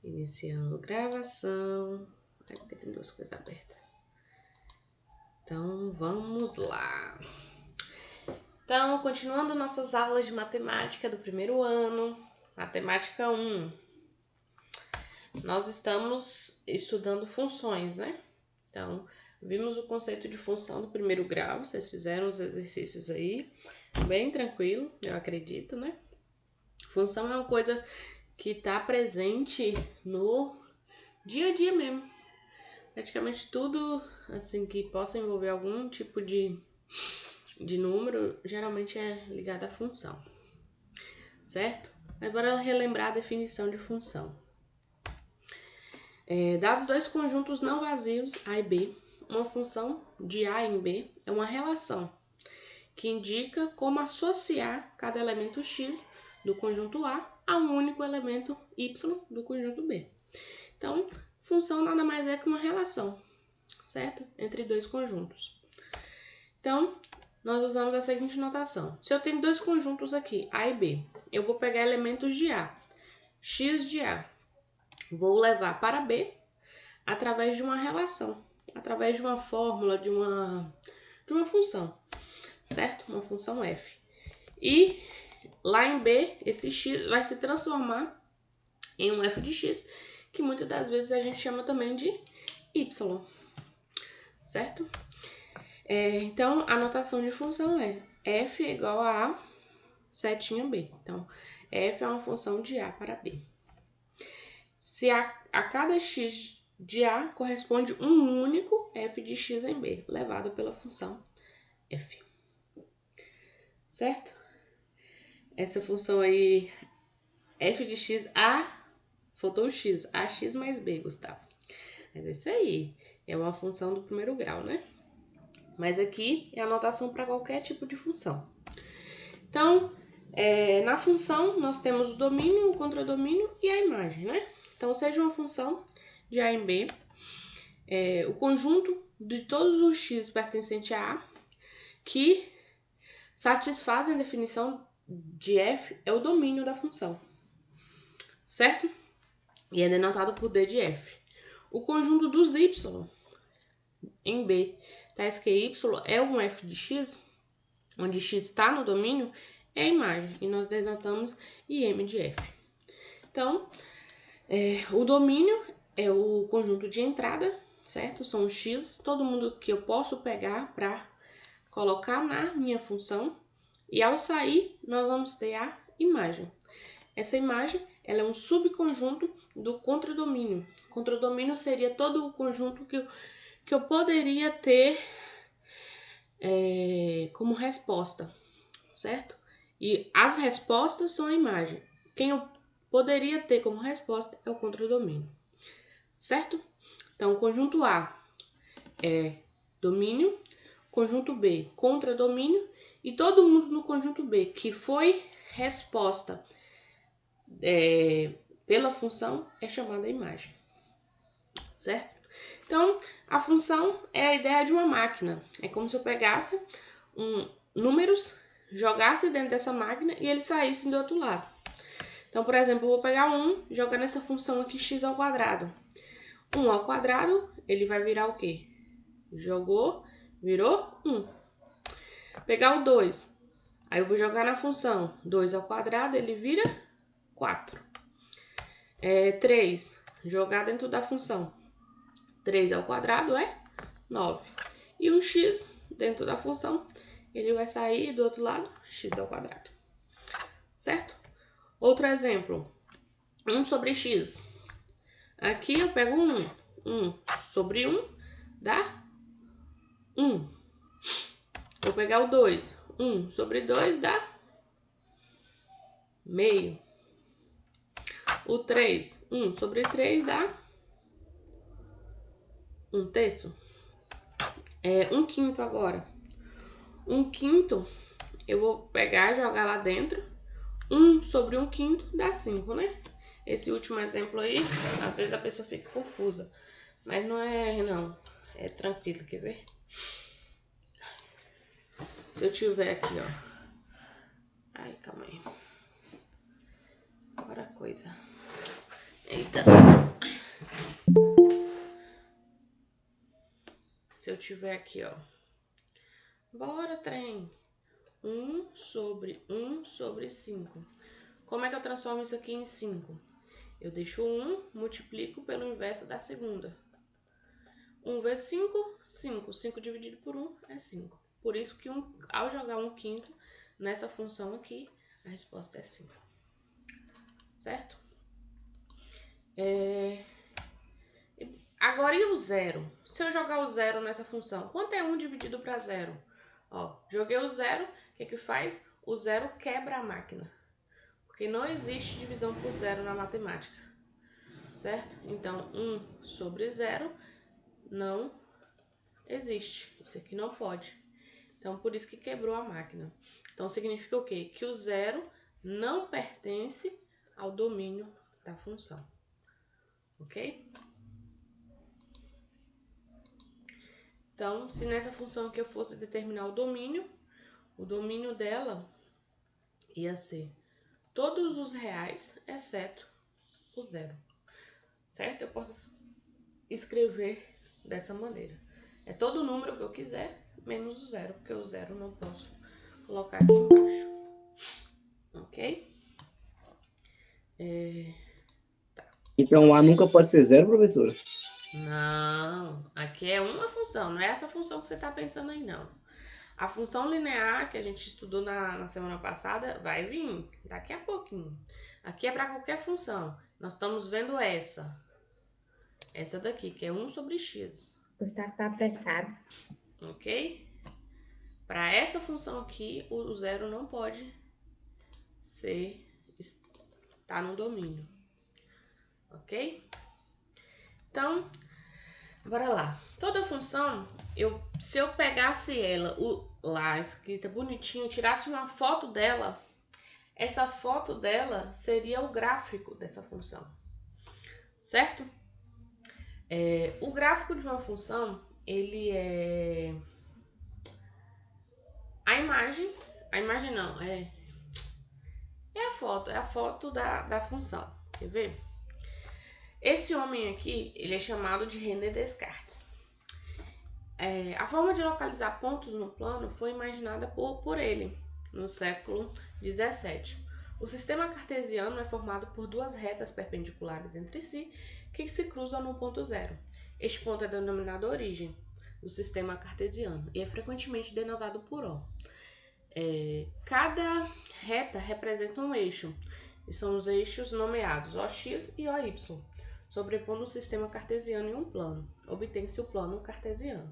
Iniciando gravação. Ai, porque tem duas coisas abertas. Então, vamos lá. Então, continuando nossas aulas de matemática do primeiro ano, matemática 1. Nós estamos estudando funções, né? Então, vimos o conceito de função do primeiro grau, vocês fizeram os exercícios aí, bem tranquilo, eu acredito, né? Função é uma coisa que está presente no dia a dia mesmo. Praticamente tudo assim que possa envolver algum tipo de número, geralmente é ligado à função, certo? Mas bora relembrar a definição de função. Dados dois conjuntos não vazios, A e B, uma função de A em B é uma relação que indica como associar cada elemento X do conjunto A a um único elemento Y do conjunto B. Então, função nada mais é que uma relação, certo? Entre dois conjuntos. Então, nós usamos a seguinte notação. Se eu tenho dois conjuntos aqui, A e B, eu vou pegar elementos de A, X de A, vou levar para B através de uma relação, através de uma fórmula, de uma função, certo? Uma função f. E lá em B, esse x vai se transformar em um f de x, que muitas das vezes a gente chama também de y, certo? Então, a notação de função é f é igual a setinha b. Então, f é uma função de a para b. Se a cada x de a corresponde um único f de x em b, levado pela função f. Certo? Essa função aí, f de x, faltou o x, ax mais b, Gustavo. Mas é isso aí, é uma função do primeiro grau, né? Mas aqui é a notação para qualquer tipo de função. Então, na função, nós temos o domínio, o contradomínio e a imagem, né? Então, seja uma função de A em B, o conjunto de todos os x pertencentes a A que satisfazem a definição de f é o domínio da função, certo? E é denotado por d de f. O conjunto dos y em B, tais que y é um f de x, onde x está no domínio, é a imagem, e nós denotamos im de f. Então, o domínio é o conjunto de entrada, certo? São os x, todo mundo que eu posso pegar para colocar na minha função, e ao sair, nós vamos ter a imagem. Essa imagem ela é um subconjunto do contradomínio. Contradomínio seria todo o conjunto que eu poderia ter como resposta, certo? E as respostas são a imagem. Quem eu poderia ter como resposta é o contradomínio, certo? Então, o conjunto A é domínio, conjunto B, contradomínio, e todo mundo no conjunto B que foi resposta pela função é chamada imagem, certo? Então, a função é a ideia de uma máquina. É como se eu pegasse números, jogasse dentro dessa máquina e eles saíssem do outro lado. Então, por exemplo, eu vou pegar 1, jogar nessa função aqui x ao quadrado. 1 ao quadrado, ele vai virar o quê? Jogou, virou 1. Pegar o 2, aí eu vou jogar na função 2 ao quadrado, ele vira 4. 3, jogar dentro da função 3 ao quadrado é 9. E um x dentro da função, ele vai sair do outro lado, x ao quadrado. Certo? Outro exemplo, 1 sobre x. Aqui eu pego 1. 1 sobre 1 dá 1. Vou pegar o 2. 1 sobre 2 dá meio. O 3. 1 sobre 3 dá 1/3. 1/5 agora. 1/5 eu vou pegar e jogar lá dentro. 1 sobre 1/5 dá 5, né? Esse último exemplo aí, às vezes a pessoa fica confusa. Mas não é, não. É tranquilo, quer ver? Se eu tiver aqui, ó. Ai, calma aí. Agora a coisa. Eita. Se eu tiver aqui, ó. Bora, trem. 1 sobre 5. Como é que eu transformo isso aqui em 5? Eu deixo 1, multiplico pelo inverso da segunda. 1 vezes 5, 5. 5 dividido por 1 é 5. Por isso que ao jogar 1/5 nessa função aqui, a resposta é 5. Certo? Agora, e o zero? Se eu jogar o zero nessa função, quanto é 1 dividido para 0? Ó, joguei o zero, o que que faz? O zero quebra a máquina. Porque não existe divisão por zero na matemática. Certo? Então, 1 sobre 0 não existe. Isso aqui não pode. Então, por isso que quebrou a máquina. Então, significa o quê? Que o zero não pertence ao domínio da função. Ok? Então, se nessa função aqui eu fosse determinar o domínio dela ia ser todos os reais, exceto o zero. Certo? Eu posso escrever dessa maneira. É todo o número que eu quiser, menos o zero, porque o zero não posso colocar aqui embaixo. Ok? Tá. Então A nunca pode ser zero, professora? Não, aqui é uma função, não é essa função que você está pensando aí, não. A função linear que a gente estudou na semana passada vai vir daqui a pouquinho. Aqui é para qualquer função. Nós estamos vendo essa daqui, que é 1 sobre x. Gustavo está apressado. Ok? Para essa função aqui, o zero não pode estar no domínio. Ok? Então, bora lá. Toda função, se eu pegasse ela lá escrita bonitinho, tirasse uma foto dela, essa foto dela seria o gráfico dessa função. Certo? O gráfico de uma função, ele é a imagem não, é a foto da função. Quer ver? Esse homem aqui, ele é chamado de René Descartes. A forma de localizar pontos no plano foi imaginada por ele no século XVII. O sistema cartesiano é formado por duas retas perpendiculares entre si que se cruzam no ponto zero. Este ponto é denominado origem do sistema cartesiano e é frequentemente denotado por O. Cada reta representa um eixo, e são os eixos nomeados OX e OY, sobrepondo o sistema cartesiano em um plano. Obtém-se o plano cartesiano,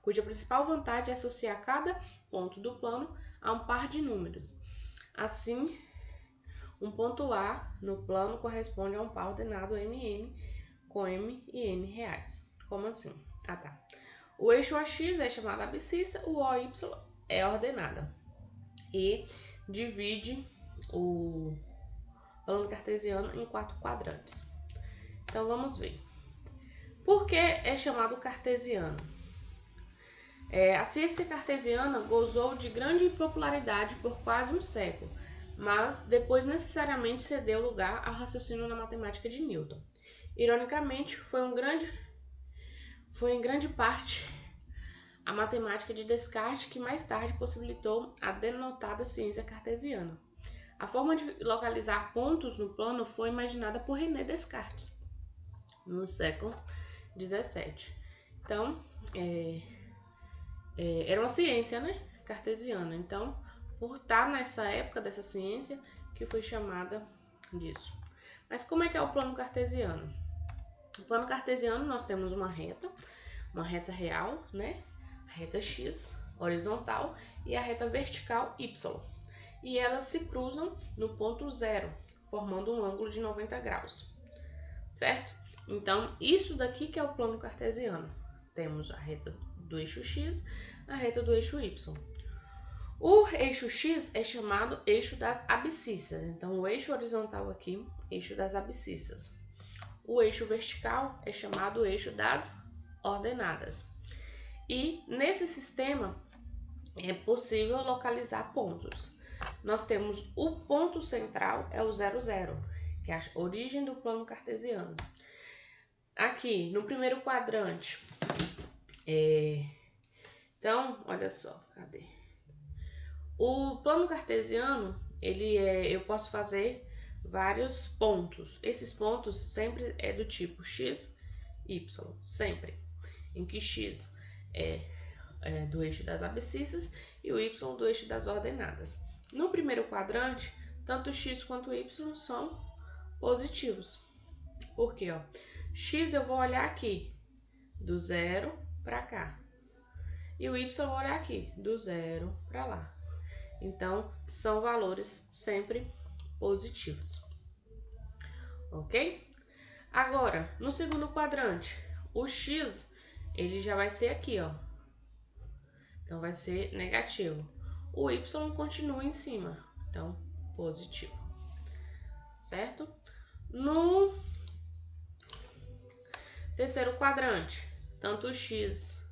cuja principal vantagem é associar cada ponto do plano a um par de números. Assim, um ponto A no plano corresponde a um par ordenado MN, com M e N reais. Como assim? O eixo OX é chamado abscissa, o OY é ordenada. E divide o plano cartesiano em 4 quadrantes. Então, vamos ver. Por que é chamado cartesiano? A ciência cartesiana gozou de grande popularidade por quase um século, mas depois necessariamente cedeu lugar ao raciocínio na matemática de Newton. Ironicamente, foi em grande parte a matemática de Descartes que mais tarde possibilitou a denotada ciência cartesiana. A forma de localizar pontos no plano foi imaginada por René Descartes no século XVII. Então, era uma ciência, né, cartesiana. Então, por estar nessa época dessa ciência que foi chamada disso. Mas como é que é o plano cartesiano? No plano cartesiano nós temos uma reta real, né? A reta x horizontal e a reta vertical y. E elas se cruzam no ponto zero, formando um ângulo de 90 graus. Certo? Então, isso daqui que é o plano cartesiano. Temos a reta do eixo x, a reta do eixo y. O eixo x é chamado eixo das abscissas. Então, o eixo horizontal aqui, eixo das abscissas. O eixo vertical é chamado eixo das ordenadas. E nesse sistema é possível localizar pontos. Nós temos o ponto central, é o 0, 0, que é a origem do plano cartesiano. Aqui, no primeiro quadrante, então, olha só, cadê? O plano cartesiano, eu posso fazer vários pontos. Esses pontos sempre é do tipo x, y, sempre. Em que x é do eixo das abscissas e o y do eixo das ordenadas. No primeiro quadrante, tanto x quanto y são positivos. Por quê? X eu vou olhar aqui, do 0 para cá. E o y eu vou olhar aqui, do 0 para lá. Então, são valores sempre positivos. Ok? Agora, no segundo quadrante, o x, ele já vai ser aqui, ó. Então, vai ser negativo. O y continua em cima, então, positivo. Certo? No terceiro quadrante, tanto o x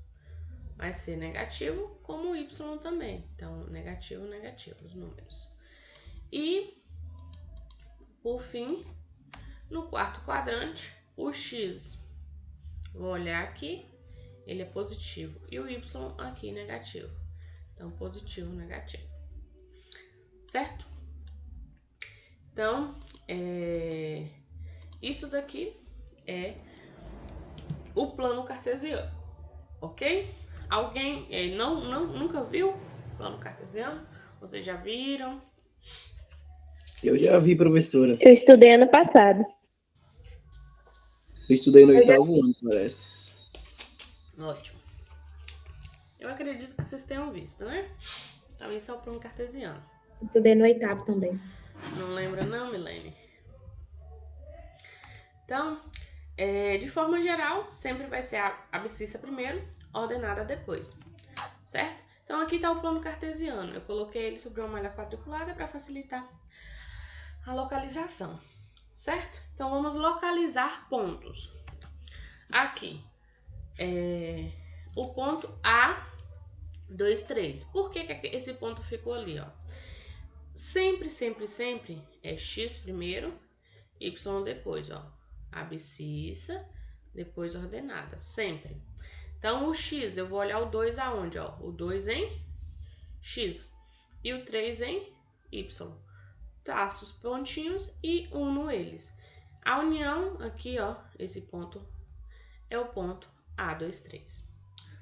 vai ser negativo, como o y também. Então, negativo, negativo, os números. E, por fim, no quarto quadrante, o x, vou olhar aqui, ele é positivo. E o y aqui, negativo. Então, positivo, negativo. Certo? Então, isso daqui é o plano cartesiano. Ok? Alguém nunca viu o plano cartesiano? Vocês já viram? Eu já vi, professora. Eu estudei ano passado. Eu estudei no 8º ano, parece. Ótimo. Eu acredito que vocês tenham visto, né? Também só o plano cartesiano. Estudei no 8º também. Não lembra não, Milene? Então, de forma geral, sempre vai ser a abscissa primeiro, ordenada depois, certo? Então, aqui está o plano cartesiano. Eu coloquei ele sobre uma malha quadriculada para facilitar a localização, certo? Então, vamos localizar pontos. Aqui, o ponto A, 2, 3. Por que esse ponto ficou ali, ó? Sempre, sempre, sempre é x primeiro, y depois, ó. Abscissa, depois ordenada, sempre. Então, o x, eu vou olhar o 2 aonde, ó? O 2 em x e o 3 em y. Traço os pontinhos e uno eles. A união aqui, ó, esse ponto é o ponto A23.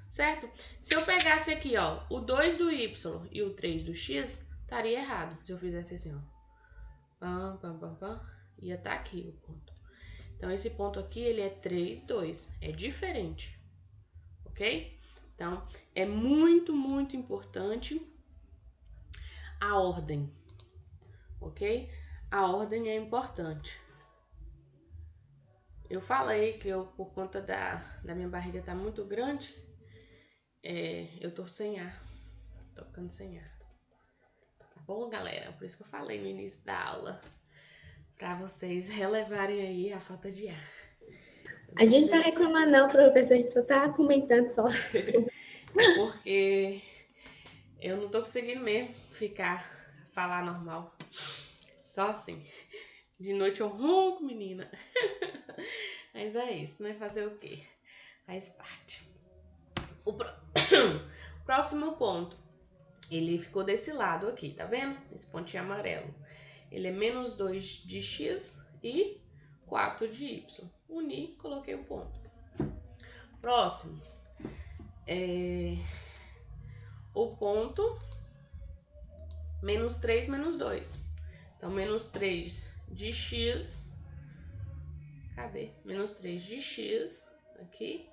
Certo? Se eu pegasse aqui, ó, o 2 do y e o 3 do x, estaria errado. Se eu fizesse assim, ó. Ia estar aqui o ponto. Então, esse ponto aqui, ele é 3, 2. É diferente. Ok? Então, é muito, muito importante a ordem. Ok? A ordem é importante. Eu falei que por conta da minha barriga tá muito grande, eu tô sem ar. Tô ficando sem ar. Tá bom, galera? Por isso que eu falei no início da aula. Pra vocês relevarem aí a falta de ar. A gente tá reclamando não, professor. A gente só tá comentando só. É porque eu não tô conseguindo mesmo falar normal. Só assim. De noite eu ronco, menina. Mas é isso, né? Fazer o quê? Faz parte. O próximo ponto. Ele ficou desse lado aqui, tá vendo? Esse pontinho amarelo. Ele é menos 2 de x e 4 de y. Uni, coloquei o ponto. Próximo. O ponto menos 3, menos 2. Então, menos 3 de x. Cadê? Menos 3 de x aqui.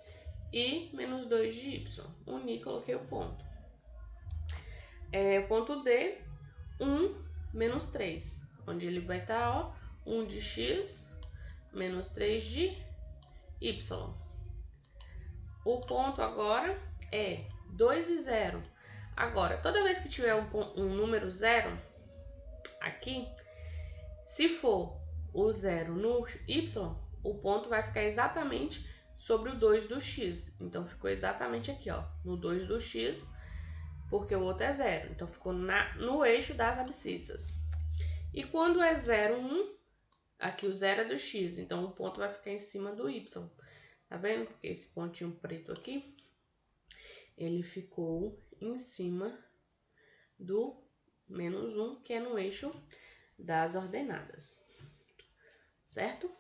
E menos 2 de y. Uni, coloquei o ponto. Ponto D, 1 menos 3. Onde ele vai estar, ó. 1 de x menos 3 de y. O ponto agora é 2 e 0. Agora, toda vez que tiver um número 0 aqui, se for o 0 no y, o ponto vai ficar exatamente sobre o 2 do x. Então, ficou exatamente aqui, ó, no 2 do x, porque o outro é 0. Então, ficou no eixo das abscissas. E quando é 0, 1, aqui o zero é do x, então o ponto vai ficar em cima do y. Tá vendo? Porque esse pontinho preto aqui, ele ficou em cima do menos 1, que é no eixo das ordenadas. Certo?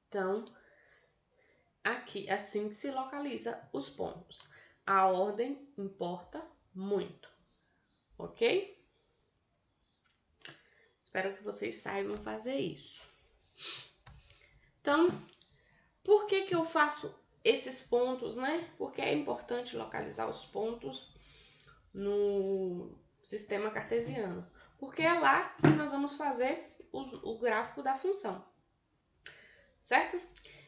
Então, aqui, assim que se localiza os pontos. A ordem importa muito, ok? Espero que vocês saibam fazer isso. Então, por que eu faço esses pontos, né? Porque é importante localizar os pontos no sistema cartesiano. Porque é lá que nós vamos fazer o gráfico da função. Certo?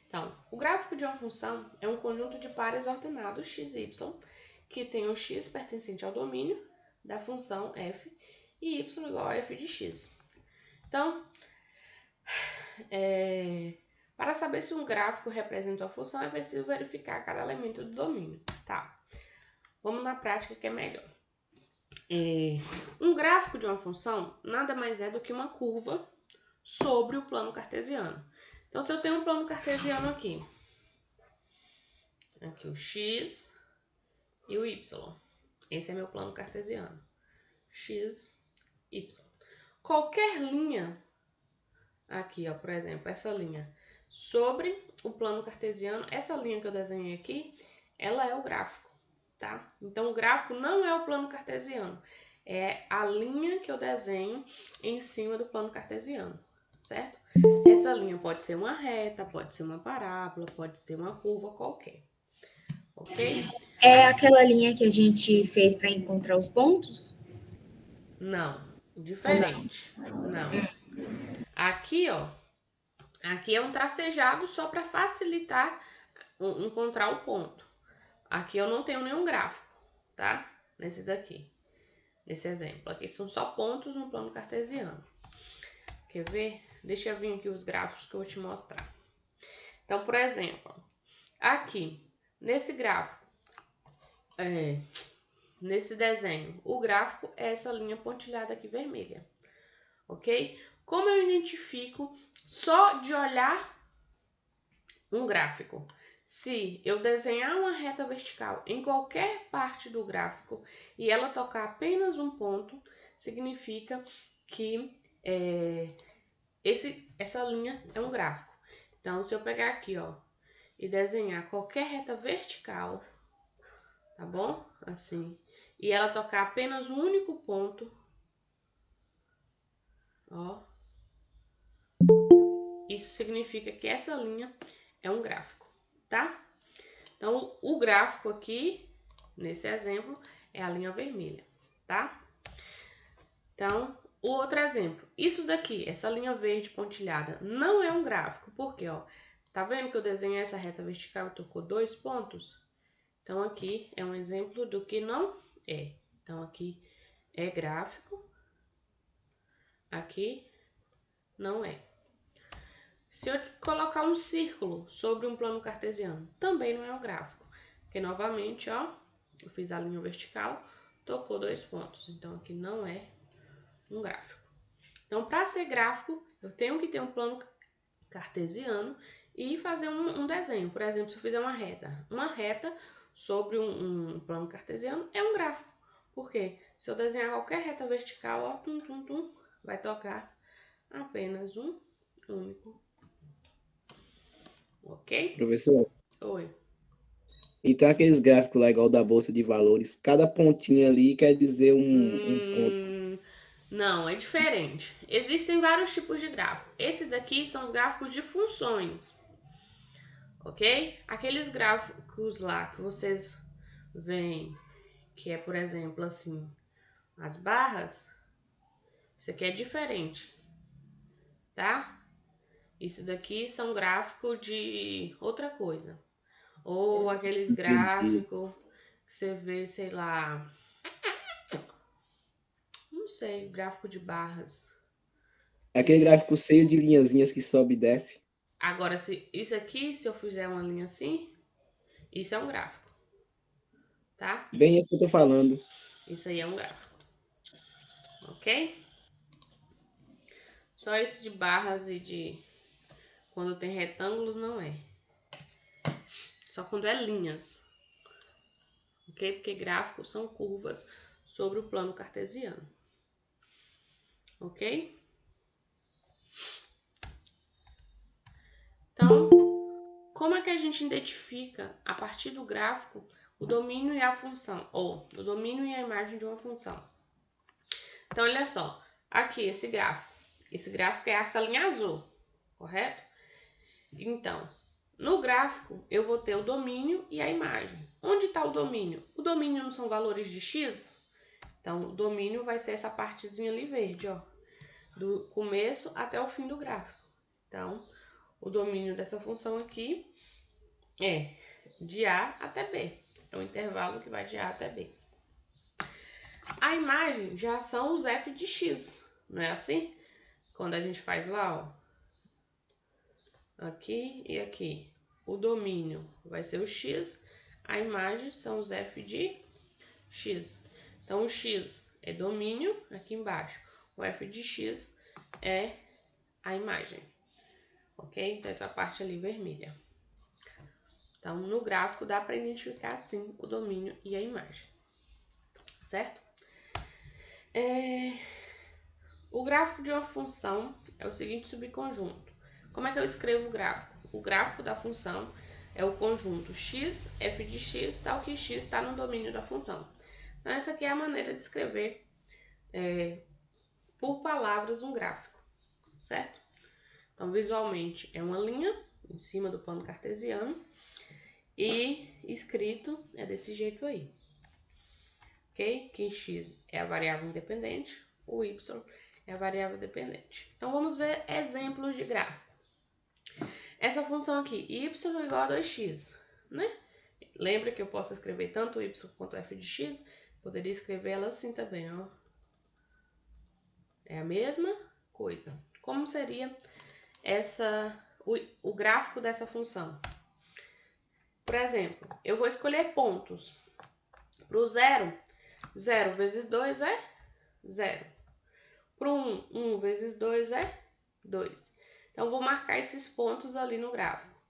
Então, o gráfico de uma função é um conjunto de pares ordenados x e y, que tem o x pertencente ao domínio da função f e y igual a f de x. Então, para saber se um gráfico representa uma função, é preciso verificar cada elemento do domínio. Tá? Vamos na prática que é melhor. Um gráfico de uma função nada mais é do que uma curva sobre o plano cartesiano. Então, se eu tenho um plano cartesiano aqui o x e o y. Esse é meu plano cartesiano. X, y. Qualquer linha, aqui, ó, por exemplo, essa linha sobre o plano cartesiano, essa linha que eu desenhei aqui, ela é o gráfico, tá? Então, o gráfico não é o plano cartesiano, é a linha que eu desenho em cima do plano cartesiano, certo? Essa linha pode ser uma reta, pode ser uma parábola, pode ser uma curva qualquer, ok? É aquela linha que a gente fez para encontrar os pontos? Não, diferente. Não. Aqui, ó, aqui é um tracejado só para facilitar encontrar o ponto. Aqui eu não tenho nenhum gráfico, tá? Nesse daqui, nesse exemplo. Aqui são só pontos no plano cartesiano. Quer ver? Deixa eu vir aqui os gráficos que eu vou te mostrar. Então, por exemplo, aqui, nesse gráfico, nesse desenho, o gráfico é essa linha pontilhada aqui vermelha, ok? Como eu identifico só de olhar um gráfico? Se eu desenhar uma reta vertical em qualquer parte do gráfico e ela tocar apenas um ponto, significa que essa linha é um gráfico. Então, se eu pegar aqui, ó, e desenhar qualquer reta vertical, tá bom? Assim, e ela tocar apenas um único ponto, ó, isso significa que essa linha é um gráfico, tá? Então, o gráfico aqui, nesse exemplo, é a linha vermelha, tá? Então, o outro exemplo, isso daqui, essa linha verde pontilhada, não é um gráfico, porque, ó, tá vendo que eu desenhei essa reta vertical e tocou 2 pontos? Então, aqui é um exemplo do que não é. Então, aqui é gráfico, aqui não é. Se eu colocar um círculo sobre um plano cartesiano, também não é um gráfico. Porque, novamente, ó, eu fiz a linha vertical, tocou 2 pontos. Então, aqui não é um gráfico. Então, para ser gráfico, eu tenho que ter um plano cartesiano e fazer um desenho. Por exemplo, se eu fizer uma reta sobre um plano cartesiano é um gráfico. Por quê? Se eu desenhar qualquer reta vertical, ó, vai tocar apenas um único. Ok? Professor, Oi. então aqueles gráficos lá igual da Bolsa de Valores, cada pontinho ali quer dizer um ponto. Não, é diferente. Existem vários tipos de gráfico. Esse daqui são os gráficos de funções. Ok? Aqueles gráficos lá que vocês veem, que é, por exemplo, assim, as barras, isso aqui é diferente, tá? Isso daqui são gráficos de outra coisa. Ou aqueles Entendi. gráficos que você vê, sei lá, não sei, gráfico de barras. Aquele gráfico cheio de linhazinhas que sobe e desce. Agora, se isso aqui, se eu fizer uma linha assim, isso é um gráfico, tá? Bem isso que eu tô falando. Isso aí é um gráfico, ok? Só esse de barras e de... Quando tem retângulos, não é. Só quando é linhas. Ok? Porque gráficos são curvas sobre o plano cartesiano. Ok? Então, como é que a gente identifica, a partir do gráfico, o domínio e a função? Ou o domínio e a imagem de uma função? Então, olha só. Aqui, esse gráfico. Esse gráfico é essa linha azul, correto? Então, no gráfico, eu vou ter o domínio e a imagem. Onde está o domínio? O domínio não são valores de x? Então, o domínio vai ser essa partezinha ali verde, ó. Do começo até o fim do gráfico. Então, o domínio dessa função aqui é de A até B. É o intervalo que vai de A até B. A imagem já são os f de x, não é assim? Quando a gente faz lá, ó, aqui e aqui, o domínio vai ser o x, a imagem são os f de x. Então, o x é domínio, aqui embaixo. O f de x é a imagem, ok? Então, essa parte ali vermelha. Então, no gráfico dá para identificar, sim, o domínio e a imagem, certo? O gráfico de uma função é o seguinte subconjunto. Como é que eu escrevo o gráfico? O gráfico da função é o conjunto x, f de x, tal que x está no domínio da função. Então, essa aqui é a maneira de escrever por palavras um gráfico, certo? Então, visualmente é uma linha em cima do plano cartesiano e escrito é desse jeito aí, ok? Que x é a variável independente, o y é a variável dependente. Então, vamos ver exemplos de gráfico. Essa função aqui, y igual a 2x, né? Lembra que eu posso escrever tanto y quanto f de x? Poderia escrever ela assim também, ó. É a mesma coisa. Como seria o gráfico dessa função? Por exemplo, eu vou escolher pontos. Para o 0, 0 vezes 2 é 0. Para o 1, 1 vezes 2 é 2. Então, vou marcar esses pontos ali no gráfico.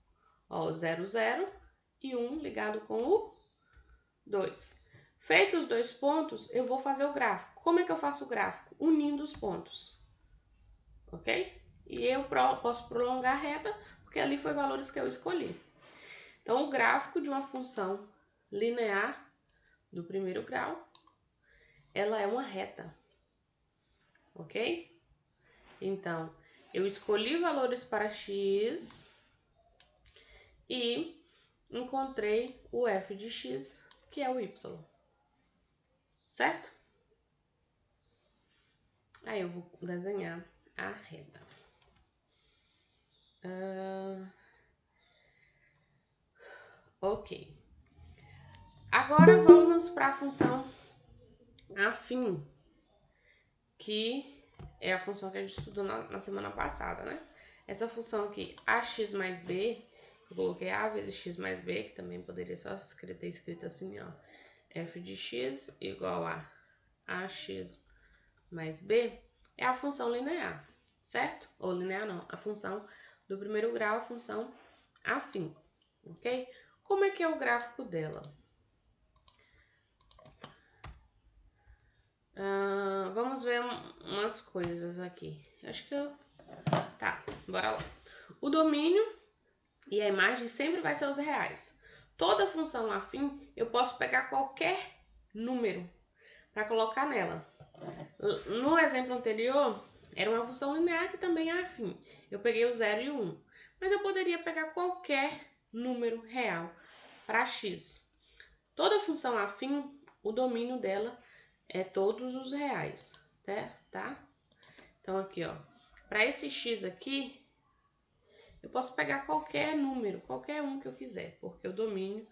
Ó, 0, 0 e 1 ligado com o 2. Feitos os dois pontos, eu vou fazer o gráfico. Como é que eu faço o gráfico? Unindo os pontos. Ok? E eu posso prolongar a reta, porque ali foi valores que eu escolhi. Então, o gráfico de uma função linear do primeiro grau, ela é uma reta. Ok? Então, eu escolhi valores para x e encontrei o f de x, que é o y. Certo? Aí eu vou desenhar a reta. Ok. Agora vamos para a função afim, que é a função que a gente estudou na semana passada, né? Essa função aqui, ax mais b, eu coloquei a vezes x mais b, que também poderia só ter escrito assim, ó. F de x igual a ax mais b é a função linear, certo? Ou linear não, a função do primeiro grau, a função afim, ok? Como é que é o gráfico dela? Vamos ver umas coisas aqui. Acho que eu... Tá, bora lá. O domínio e a imagem sempre vai ser os reais. Toda função afim, eu posso pegar qualquer número para colocar nela. No exemplo anterior, era uma função linear que também é afim. Eu peguei o 0 e o 1. Mas eu poderia pegar qualquer número real para x. Toda função afim, o domínio dela é todos os reais, tá? Então, aqui, ó. Para esse x aqui, eu posso pegar qualquer número, qualquer um que eu quiser, porque o domínio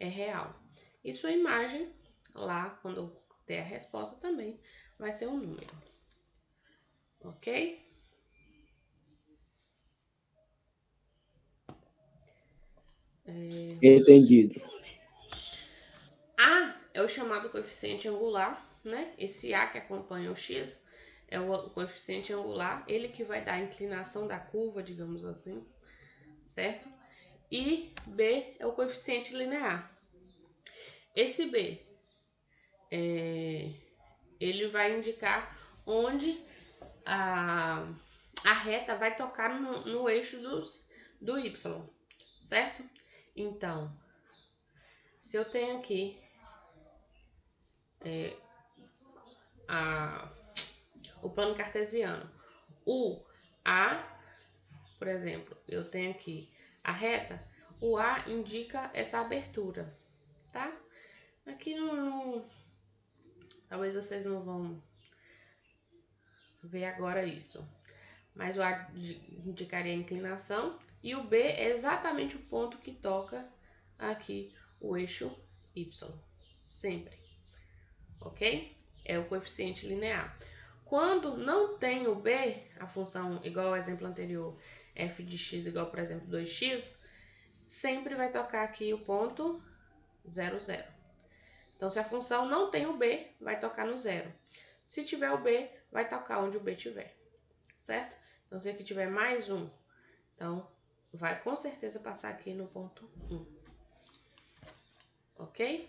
é real. E sua imagem, lá, quando eu der a resposta também, vai ser um número. Ok? Entendido. A é o chamado coeficiente angular, né? Esse A que acompanha o x é o coeficiente angular, ele que vai dar a inclinação da curva, digamos assim, certo? E B é o coeficiente linear. Esse B, ele vai indicar onde a reta vai tocar no eixo do Y, certo? Então, se eu tenho aqui o plano cartesiano, o A, por exemplo, eu tenho aqui a reta, o A indica essa abertura, tá? Aqui talvez vocês não vão ver agora isso, mas o A indicaria a inclinação e o B é exatamente o ponto que toca aqui o eixo Y, sempre, ok? É o coeficiente linear. Quando não tem o B, a função igual ao exemplo anterior, f de x igual, por exemplo, 2x, sempre vai tocar aqui o ponto 0, 0. Então, se a função não tem o B, vai tocar no 0. Se tiver o B, vai tocar onde o B tiver, certo? Então, se aqui tiver mais 1, então vai com certeza passar aqui no ponto 1. Ok?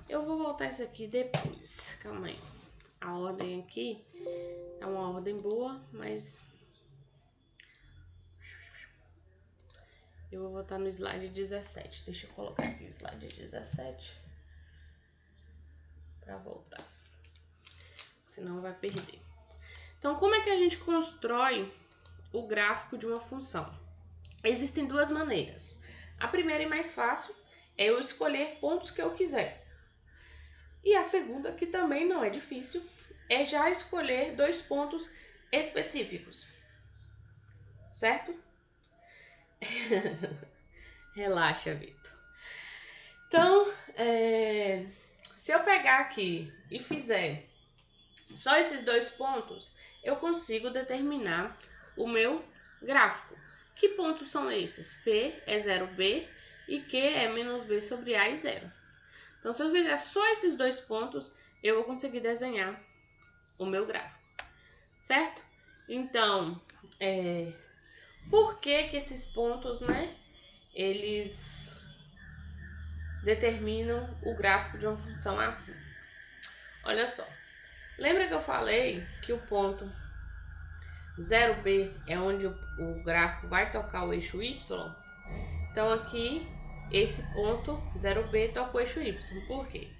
Eu vou voltar isso aqui depois. Calma aí. A ordem aqui é uma ordem boa, mas eu vou voltar no slide 17. Deixa eu colocar aqui o slide 17 para voltar. Senão vai perder. Então, como é que a gente constrói o gráfico de uma função? Existem duas maneiras. A primeira e mais fácil é eu escolher pontos que eu quiser. E a segunda, que também não é difícil, é já escolher 2 pontos específicos. Certo? Relaxa, Vitor. Então, se eu pegar aqui e fizer só esses 2 pontos, eu consigo determinar o meu gráfico. Que pontos são esses? P é 0b e Q é menos b sobre A e 0. Então, se eu fizer só esses 2 pontos, eu vou conseguir desenhar o meu gráfico, certo? Então, por que esses pontos, eles determinam o gráfico de uma função afim? Olha só, lembra que eu falei que o ponto 0b é onde o gráfico vai tocar o eixo Y? Então, aqui, esse ponto 0b toca o eixo Y. Por quê?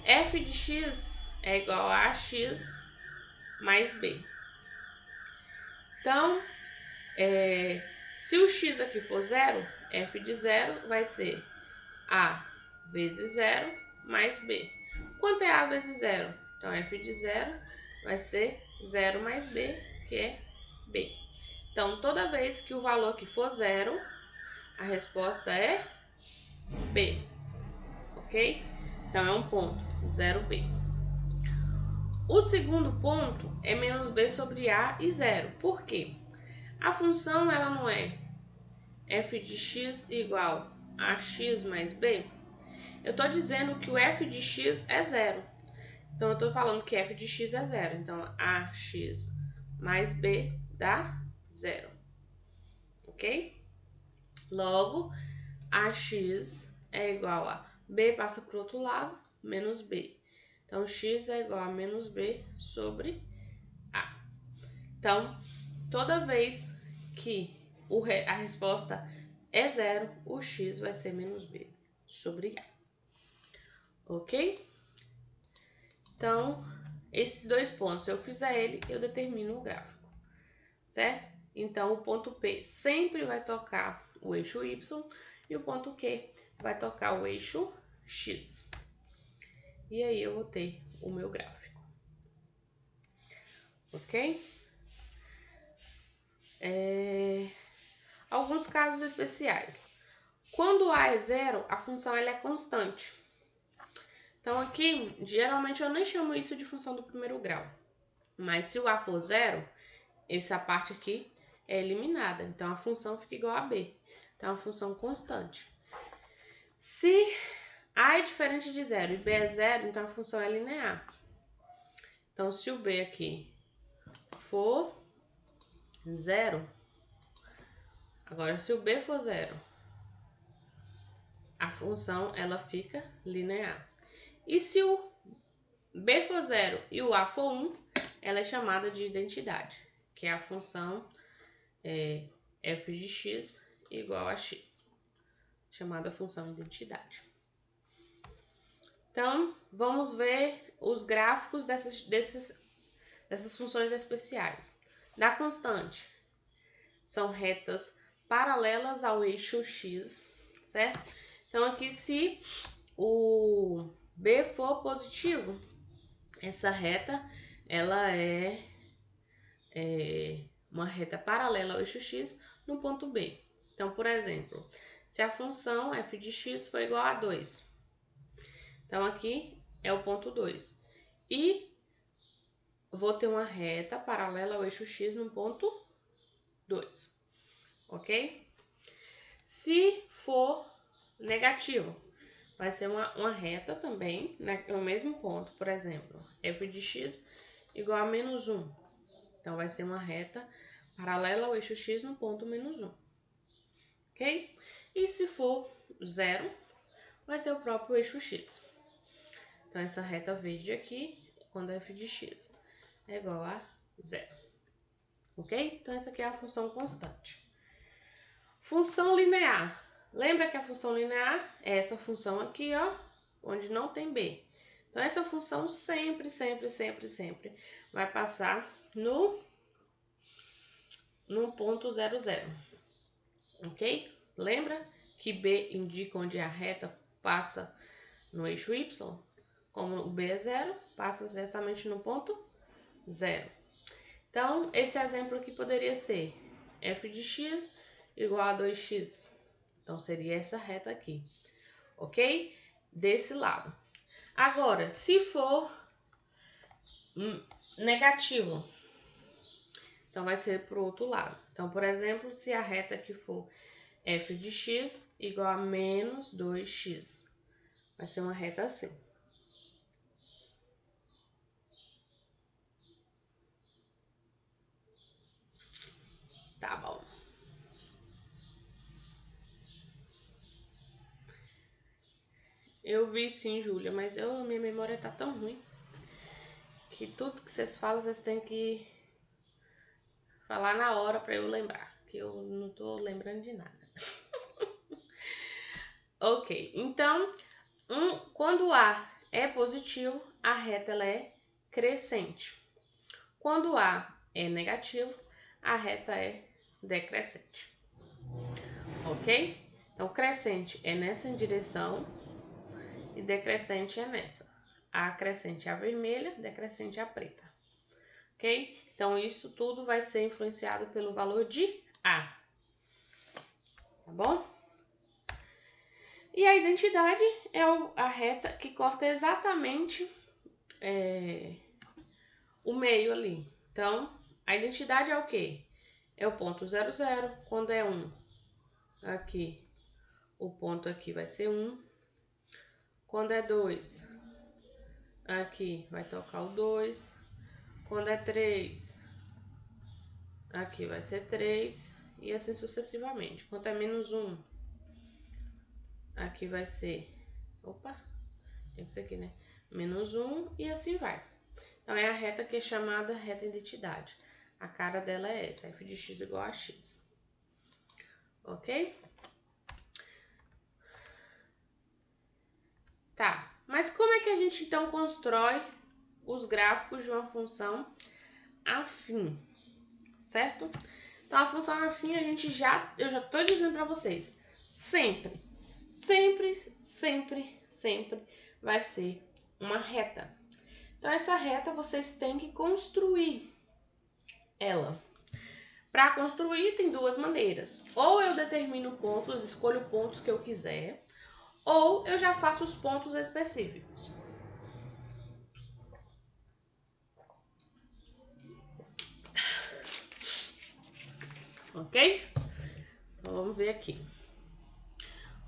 F de x é igual a ax mais b. Então, se o x aqui for 0, f de 0 vai ser a vezes 0 mais b. Quanto é a vezes 0? Então, f de 0 vai ser 0 mais b, que é b. Então, toda vez que o valor aqui for 0, a resposta é b, ok? Então, é um ponto, 0b. O segundo ponto é menos b sobre a e 0. Por quê? A função ela não é f de x igual a x mais b? Eu estou dizendo que o f de x é 0. Então, eu estou falando que f de x é 0. Então, ax mais b dá 0. Ok? Logo, ax é igual a b passa para o outro lado, menos b. Então, x é igual a menos b sobre a. Então, toda vez que a resposta é 0, o x vai ser menos b sobre a. Ok? Então, esses 2 pontos, se eu fizer ele, eu determino o gráfico. Certo? Então, o ponto P sempre vai tocar o eixo Y e o ponto Q vai tocar o eixo X. E aí, eu vou ter o meu gráfico. Ok? Alguns casos especiais. Quando A é 0, a função ela é constante. Então, aqui, geralmente eu nem chamo isso de função do primeiro grau. Mas se o A for 0, essa parte aqui é eliminada. Então, a função fica igual a B. Então, é uma função constante. Se A é diferente de zero e B é zero, então a função é linear. Então, se o B aqui for zero, agora se o B for zero, a função ela fica linear. E se o B for zero e o A for 1, ela é chamada de identidade, que é a função f de x igual a x, chamada função identidade. Então, vamos ver os gráficos dessas funções especiais. Da constante, são retas paralelas ao eixo x, certo? Então, aqui, se o B for positivo, essa reta, ela é uma reta paralela ao eixo x no ponto B. Então, por exemplo, se a função f de x for igual a 2, então aqui é o ponto 2. E vou ter uma reta paralela ao eixo x no ponto 2, ok? Se for negativo, vai ser uma reta também, no mesmo ponto, por exemplo, f de x igual a menos 1. Então, vai ser uma reta paralela ao eixo x no ponto menos 1, ok? E se for zero, vai ser o próprio eixo x. Então, essa reta verde aqui, quando f de x é igual a zero, ok? Então, essa aqui é a função constante. Função linear. Lembra que a função linear é essa função aqui, ó, onde não tem b. Então, essa função sempre vai passar no ponto 0, 0, ok? Lembra que b indica onde a reta passa no eixo y? Como o b é 0, passa exatamente no ponto 0. Então, esse exemplo aqui poderia ser f de x igual a 2x. Então, seria essa reta aqui, ok? Desse lado. Agora, se for negativo, então vai ser para o outro lado. Então, por exemplo, se a reta aqui for f de x igual a menos 2x, vai ser uma reta assim. Tá bom. Eu vi sim, Júlia, mas minha memória tá tão ruim que tudo que vocês falam, vocês têm que falar na hora para eu lembrar, que eu não tô lembrando de nada. Ok, então, quando A é positivo, a reta ela é crescente. Quando A é negativo, a reta é decrescente. Ok? Então, crescente é nessa direção e decrescente é nessa. A crescente é a vermelha, decrescente é a preta. Ok? Então, isso tudo vai ser influenciado pelo valor de A. Tá bom? E a identidade é a reta que corta exatamente o meio ali. Então, a identidade é o quê? É o ponto 0, 0. Quando é 1, aqui, o ponto aqui vai ser 1. Quando é 2, aqui vai tocar o 2. Quando é 3, aqui vai ser 3. E assim sucessivamente. Quando é menos 1, aqui vai ser... Opa! Tem que ser aqui, né? Menos 1 e assim vai. Então, é a reta que é chamada reta identidade. A cara dela é essa, f de x igual a x. Ok? Tá, mas como é que a gente então constrói os gráficos de uma função afim, certo? Então, a função afim eu já estou dizendo para vocês, sempre vai ser uma reta. Então, essa reta vocês têm que construir ela. Para construir, tem duas maneiras. Ou eu determino pontos, escolho pontos que eu quiser, ou eu já faço os pontos específicos. Ok? Então, vamos ver aqui.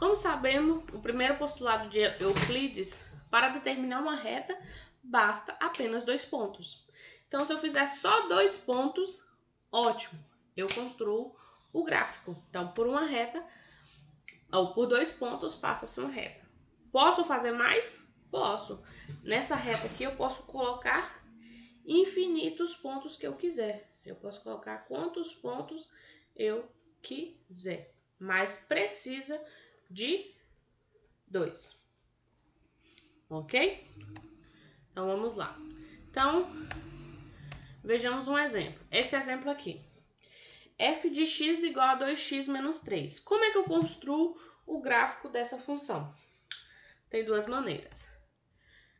Como sabemos, o primeiro postulado de Euclides, para determinar uma reta, basta apenas 2 pontos. Então, se eu fizer só 2 pontos, ótimo, eu construo o gráfico. Então, por uma reta, ou por 2 pontos, passa-se uma reta. Posso fazer mais? Posso. Nessa reta aqui, eu posso colocar infinitos pontos que eu quiser. Eu posso colocar quantos pontos eu quiser. Mas precisa de 2. Ok? Então, vamos lá. Então, vejamos um exemplo. Esse exemplo aqui. F de x igual a 2x menos 3. Como é que eu construo o gráfico dessa função? Tem 2 maneiras.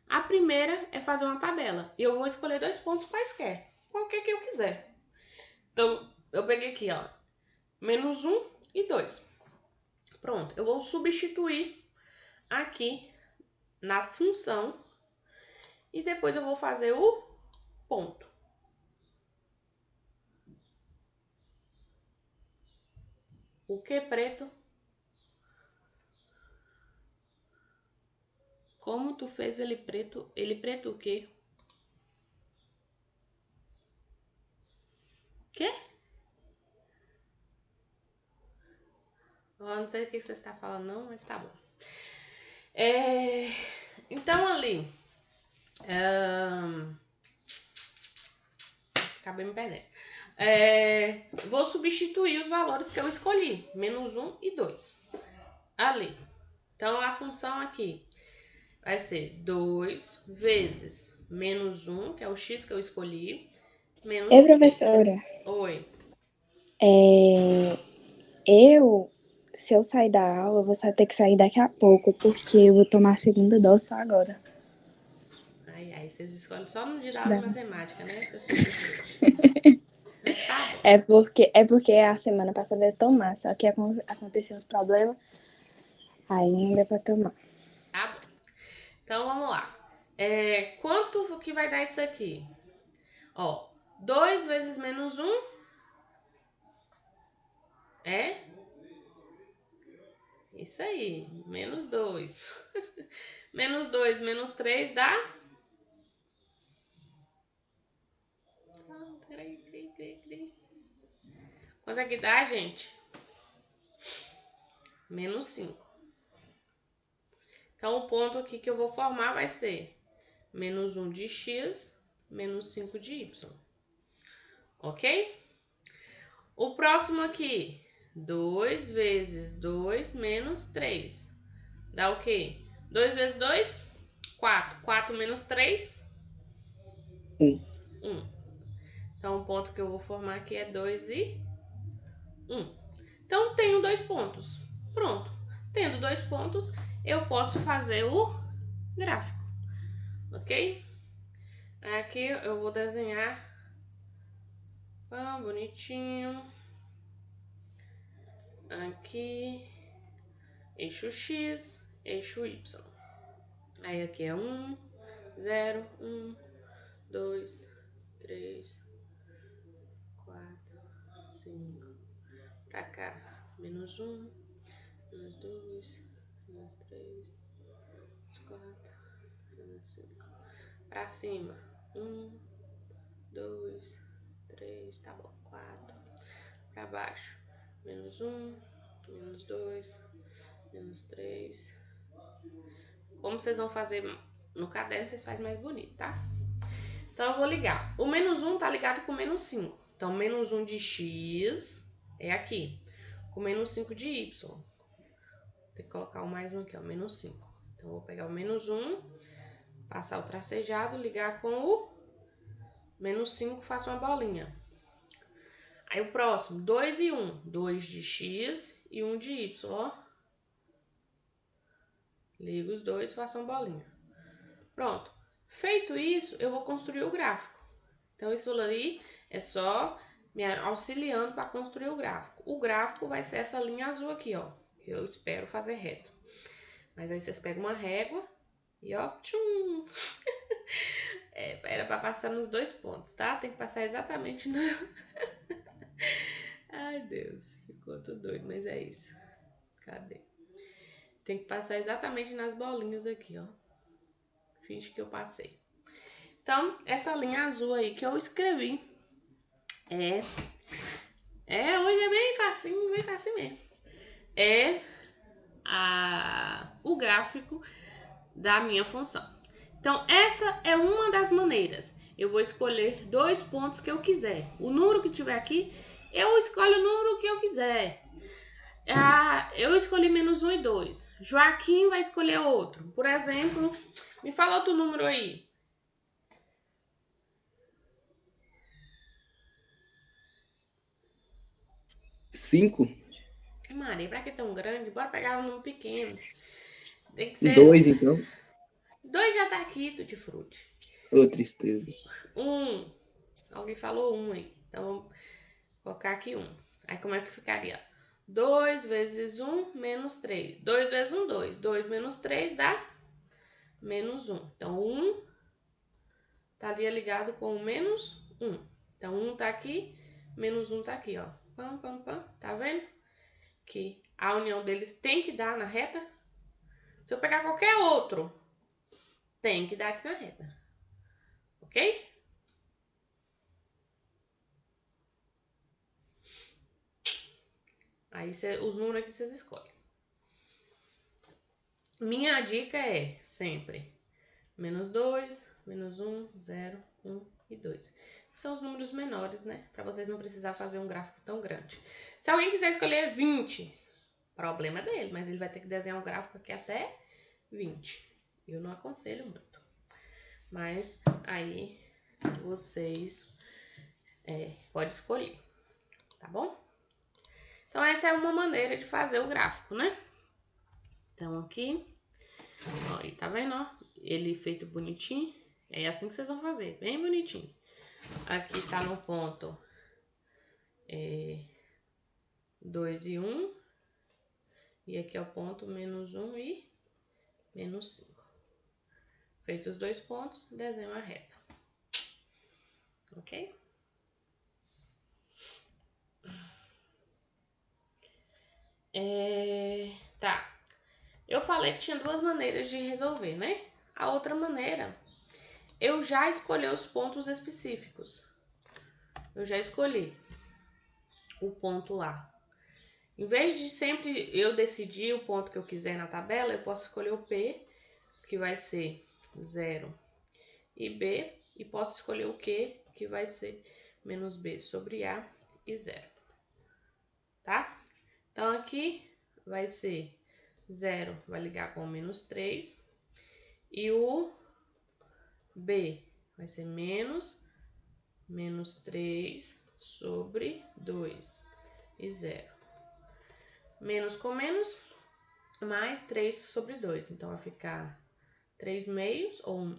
A primeira é fazer uma tabela. E eu vou escolher 2 pontos quaisquer. Qualquer que eu quiser. Então, eu peguei aqui, ó. Menos 1 e 2. Pronto. Eu vou substituir aqui na função. E depois eu vou fazer o ponto. O que preto? Como tu fez ele preto? Ele preto o quê? Quê? Eu não sei o que você está falando não, mas tá bom. Então ali... Acabei me perdendo. Vou substituir os valores que eu escolhi. Menos 1 e 2. Ali. Então, a função aqui vai ser 2 vezes menos 1, que é o x que eu escolhi, menos 3. Professora, Oi. se eu sair da aula, eu vou ter que sair daqui a pouco, porque eu vou tomar a segunda dose só agora. Ai, vocês escolhem só no dia da aula de matemática, né? Mas tá bom. É porque a semana passada eu ia tomar, só que aconteceu uns problemas, aí não deu pra tomar. Tá bom. Então, vamos lá. Quanto que vai dar isso aqui? Ó, 2 vezes menos 1 é... Isso aí, menos 2. Menos 2, menos 3 dá... Peraí. Quanto é que dá, gente? Menos 5. Então, o ponto aqui que eu vou formar vai ser menos 1 de x, menos 5 de y. Ok? O próximo aqui, 2 vezes 2 menos 3. Dá o quê? 2 vezes 2, 4. 4 menos 3, 1. Então, o ponto que eu vou formar aqui é 2 e 1. Então, tenho 2 pontos. Pronto. Tendo 2 pontos, eu posso fazer o gráfico. Ok? Aqui eu vou desenhar bonitinho. Aqui, eixo X, eixo Y. Aí aqui é 1, 0, 1, 2, 3, 4, 5. Pra cá, menos 1, menos 2, menos 3, menos 4, menos 5. Pra cima, 1, 2, 3, tá bom, 4. Pra baixo, menos 1, menos 2, menos 3. Como vocês vão fazer no caderno, vocês fazem mais bonito, tá? Então, eu vou ligar. O menos 1 tá ligado com o menos 5. Então, menos 1 de x é aqui. Com menos 5 de y. Tem que colocar o mais 1 aqui, ó. Menos 5. Então, eu vou pegar o menos 1, passar o tracejado, ligar com o menos 5, faço uma bolinha. Aí, o próximo, 2 e 1. 2 de x e 1 de y, ó. Ligo os dois, faço uma bolinha. Pronto. Feito isso, eu vou construir o gráfico. Então, isso ali é só me auxiliando para construir o gráfico. O gráfico vai ser essa linha azul aqui, ó. Eu espero fazer reto. Mas aí vocês pegam uma régua e ó, tchum! Era para passar nos 2 pontos, tá? Tem que passar exatamente no... Ai, Deus. Ficou tudo doido, mas é isso. Cadê? Tem que passar exatamente nas bolinhas aqui, ó. Finge que eu passei. Então, essa linha azul aí que eu escrevi hoje é bem facinho mesmo. É o gráfico da minha função. Então, essa é uma das maneiras. Eu vou escolher 2 pontos que eu quiser. O número que tiver aqui, eu escolho o número que eu quiser. Eu escolhi -1 e 2. Joaquim vai escolher outro. Por exemplo, me fala outro número aí. 5? Maria, pra que tão grande? Bora pegar um número pequeno. Tem que ser... 2, então. 2 já tá aqui, Tutti Frutti. Ô, tristeza. 1. Alguém falou 1 aí. Então, vamos colocar aqui 1. Aí, como é que ficaria? 2 vezes 1 menos 3. 2 vezes 1, 2. 2 menos 3 dá menos 1. Então, 1 estaria ligado com o menos 1. Então, 1 tá aqui, menos 1 tá aqui, ó. Pam, pam, pam. Tá vendo? Que a união deles tem que dar na reta. Se eu pegar qualquer outro, tem que dar aqui na reta. Ok? Aí, os números aqui vocês escolhem. Minha dica é sempre menos 2, menos 1, 0, 1 e 2. São os números menores, né? Para vocês não precisarem fazer um gráfico tão grande. Se alguém quiser escolher 20, problema dele, mas ele vai ter que desenhar um gráfico aqui até 20. Eu não aconselho muito. Mas aí vocês podem escolher, tá bom? Então, essa é uma maneira de fazer o gráfico, né? Então, aqui, ó, aí tá vendo, ó? Ele feito bonitinho. É assim que vocês vão fazer, bem bonitinho. Aqui tá no ponto 2 e 1. E aqui é o ponto menos 1 e menos 5. Feito os 2 pontos, desenho a reta. Ok? Tá. Eu falei que tinha 2 maneiras de resolver, né? A outra maneira, eu já escolhi os pontos específicos. Eu já escolhi o ponto lá. Em vez de sempre eu decidir o ponto que eu quiser na tabela, eu posso escolher o P, que vai ser 0 e B, e posso escolher o Q, que vai ser menos B sobre A e 0. Tá? Então, aqui vai ser 0, vai ligar com menos 3, e o B vai ser menos 3 sobre 2 e 0. Menos com menos, mais 3 sobre 2. Então, vai ficar 3 meios, ou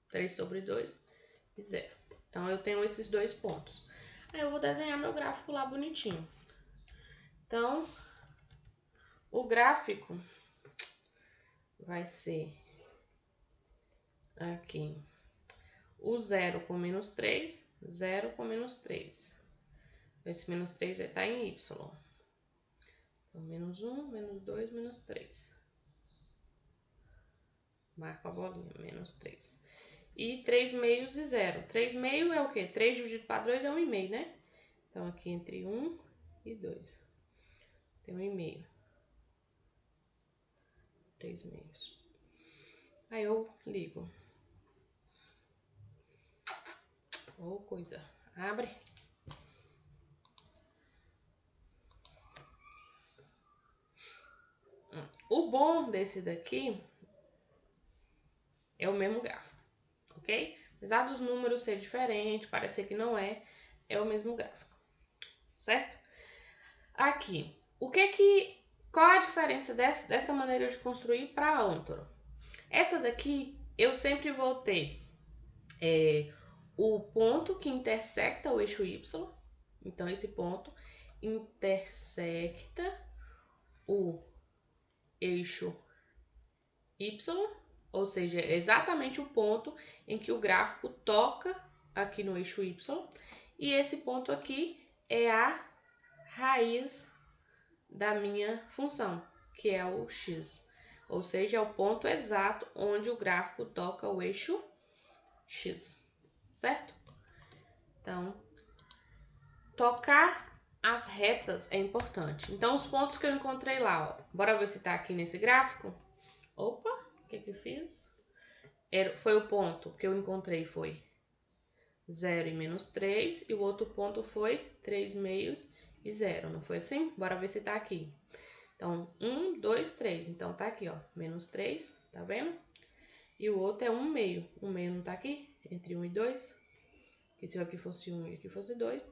3 sobre 2 e 0. Então, eu tenho esses 2 pontos. Aí, eu vou desenhar meu gráfico lá bonitinho. Então, o gráfico vai ser aqui o 0 com menos 3, 0 com menos 3. Esse menos 3 vai estar em Y. Então, menos 1, menos 2, menos 3. Marco a bolinha, menos 3. E 3 meios e 0. 3 meio é o quê? 3 dividido para 2 é 1,5, né? Então, aqui entre 1 e 2. Tem 1,5. 3 meios. Aí eu ligo. Ô, coisa. Abre. O bom desse daqui é o mesmo gráfico, ok? Apesar dos números ser diferentes, parecer que não é o mesmo gráfico, certo? Aqui, qual a diferença dessa maneira de construir para a Ontoro? Essa daqui, eu sempre vou ter o ponto que intersecta o eixo Y. Então, esse ponto intersecta o eixo Y, ou seja, é exatamente o ponto em que o gráfico toca aqui no eixo Y. E esse ponto aqui é a raiz da minha função. que é o x. Ou seja, é o ponto exato onde o gráfico toca o eixo x, certo? Então, tocar as retas é importante. Então, os pontos que eu encontrei lá, ó, bora ver se tá aqui nesse gráfico. Opa, o que eu fiz? Foi o ponto que eu encontrei, foi 0 e menos 3, e o outro ponto foi 3 meios e 0, não foi assim? Bora ver se tá aqui. Então, 1, 2, 3. Então, tá aqui, ó, menos 3, tá vendo? E o outro é 1 meio. 1 meio não tá aqui? Entre 1 e 2. Que se aqui fosse 1 e aqui fosse 2,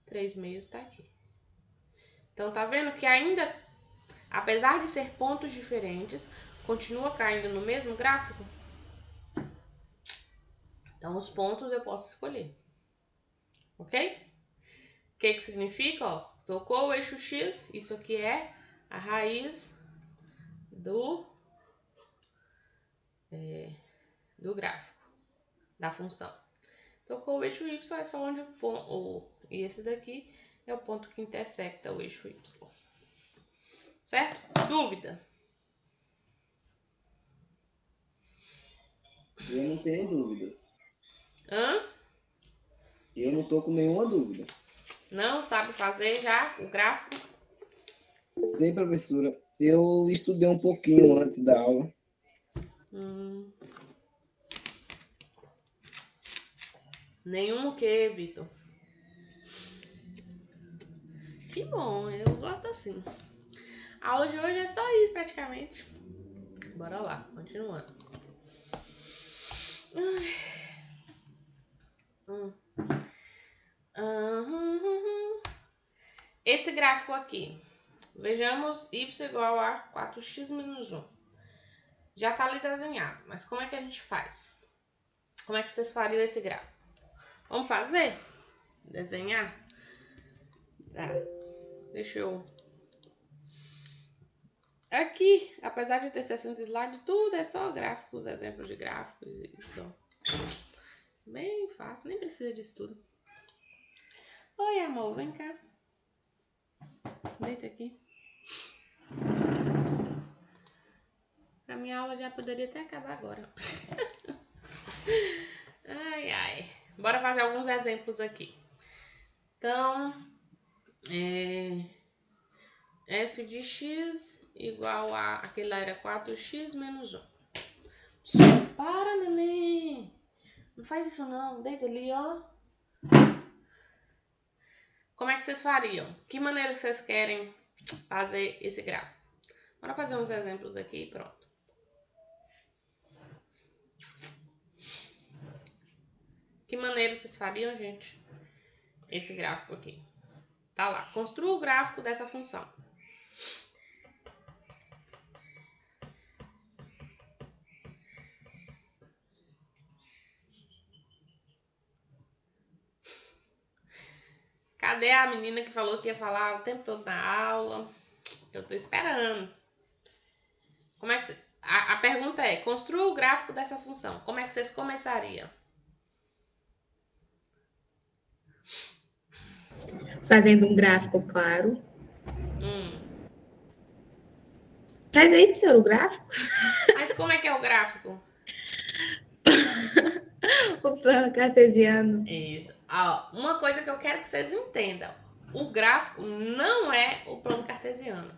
3 meios tá aqui. Então, tá vendo que ainda, apesar de ser pontos diferentes, continua caindo no mesmo gráfico? Então, os pontos eu posso escolher. Ok? O que significa? Ó, tocou o eixo X, isso aqui é a raiz do gráfico, da função. Tocou o eixo Y, é só onde o ponto, e esse daqui é o ponto que intersecta o eixo Y. Certo? Dúvida? Eu não tenho dúvidas. Hã? Eu não tô com nenhuma dúvida. Não sabe fazer já o gráfico? Sim, professora. Eu estudei um pouquinho antes da aula. Nenhum o quê, Vitor? Que bom, eu gosto assim. A aula de hoje é só isso, praticamente. Bora lá, continuando. Esse gráfico aqui, vejamos y igual a 4x menos 1. Já tá ali desenhado, mas como é que a gente faz? Como é que vocês fariam esse gráfico? Vamos fazer? Desenhar? Tá. Deixa eu... Aqui, apesar de ter 60 slides, tudo é só gráficos, exemplos de gráficos. Isso. Bem fácil, nem precisa disso tudo. Oi, amor, vem cá. Deita aqui. A minha aula já poderia até acabar agora. Ai, ai. Bora fazer alguns exemplos aqui. Então, f de x igual a... Aquele lá era 4x menos 1. Para, neném. Não faz isso não. Deita ali, ó. Como é que vocês fariam? Que maneira vocês querem fazer esse gráfico? Bora fazer uns exemplos aqui e pronto. Que maneira vocês fariam, gente? Esse gráfico aqui. Tá lá. Construa o gráfico dessa função. Cadê a menina que falou que ia falar o tempo todo na aula? Eu tô esperando. Como é que... A pergunta é, construa o gráfico dessa função. Como é que vocês começariam? Fazendo um gráfico claro. Faz aí, professor, o gráfico. Mas como é que é o gráfico? O plano cartesiano. Isso. Uma coisa que eu quero que vocês entendam. O gráfico não é o plano cartesiano.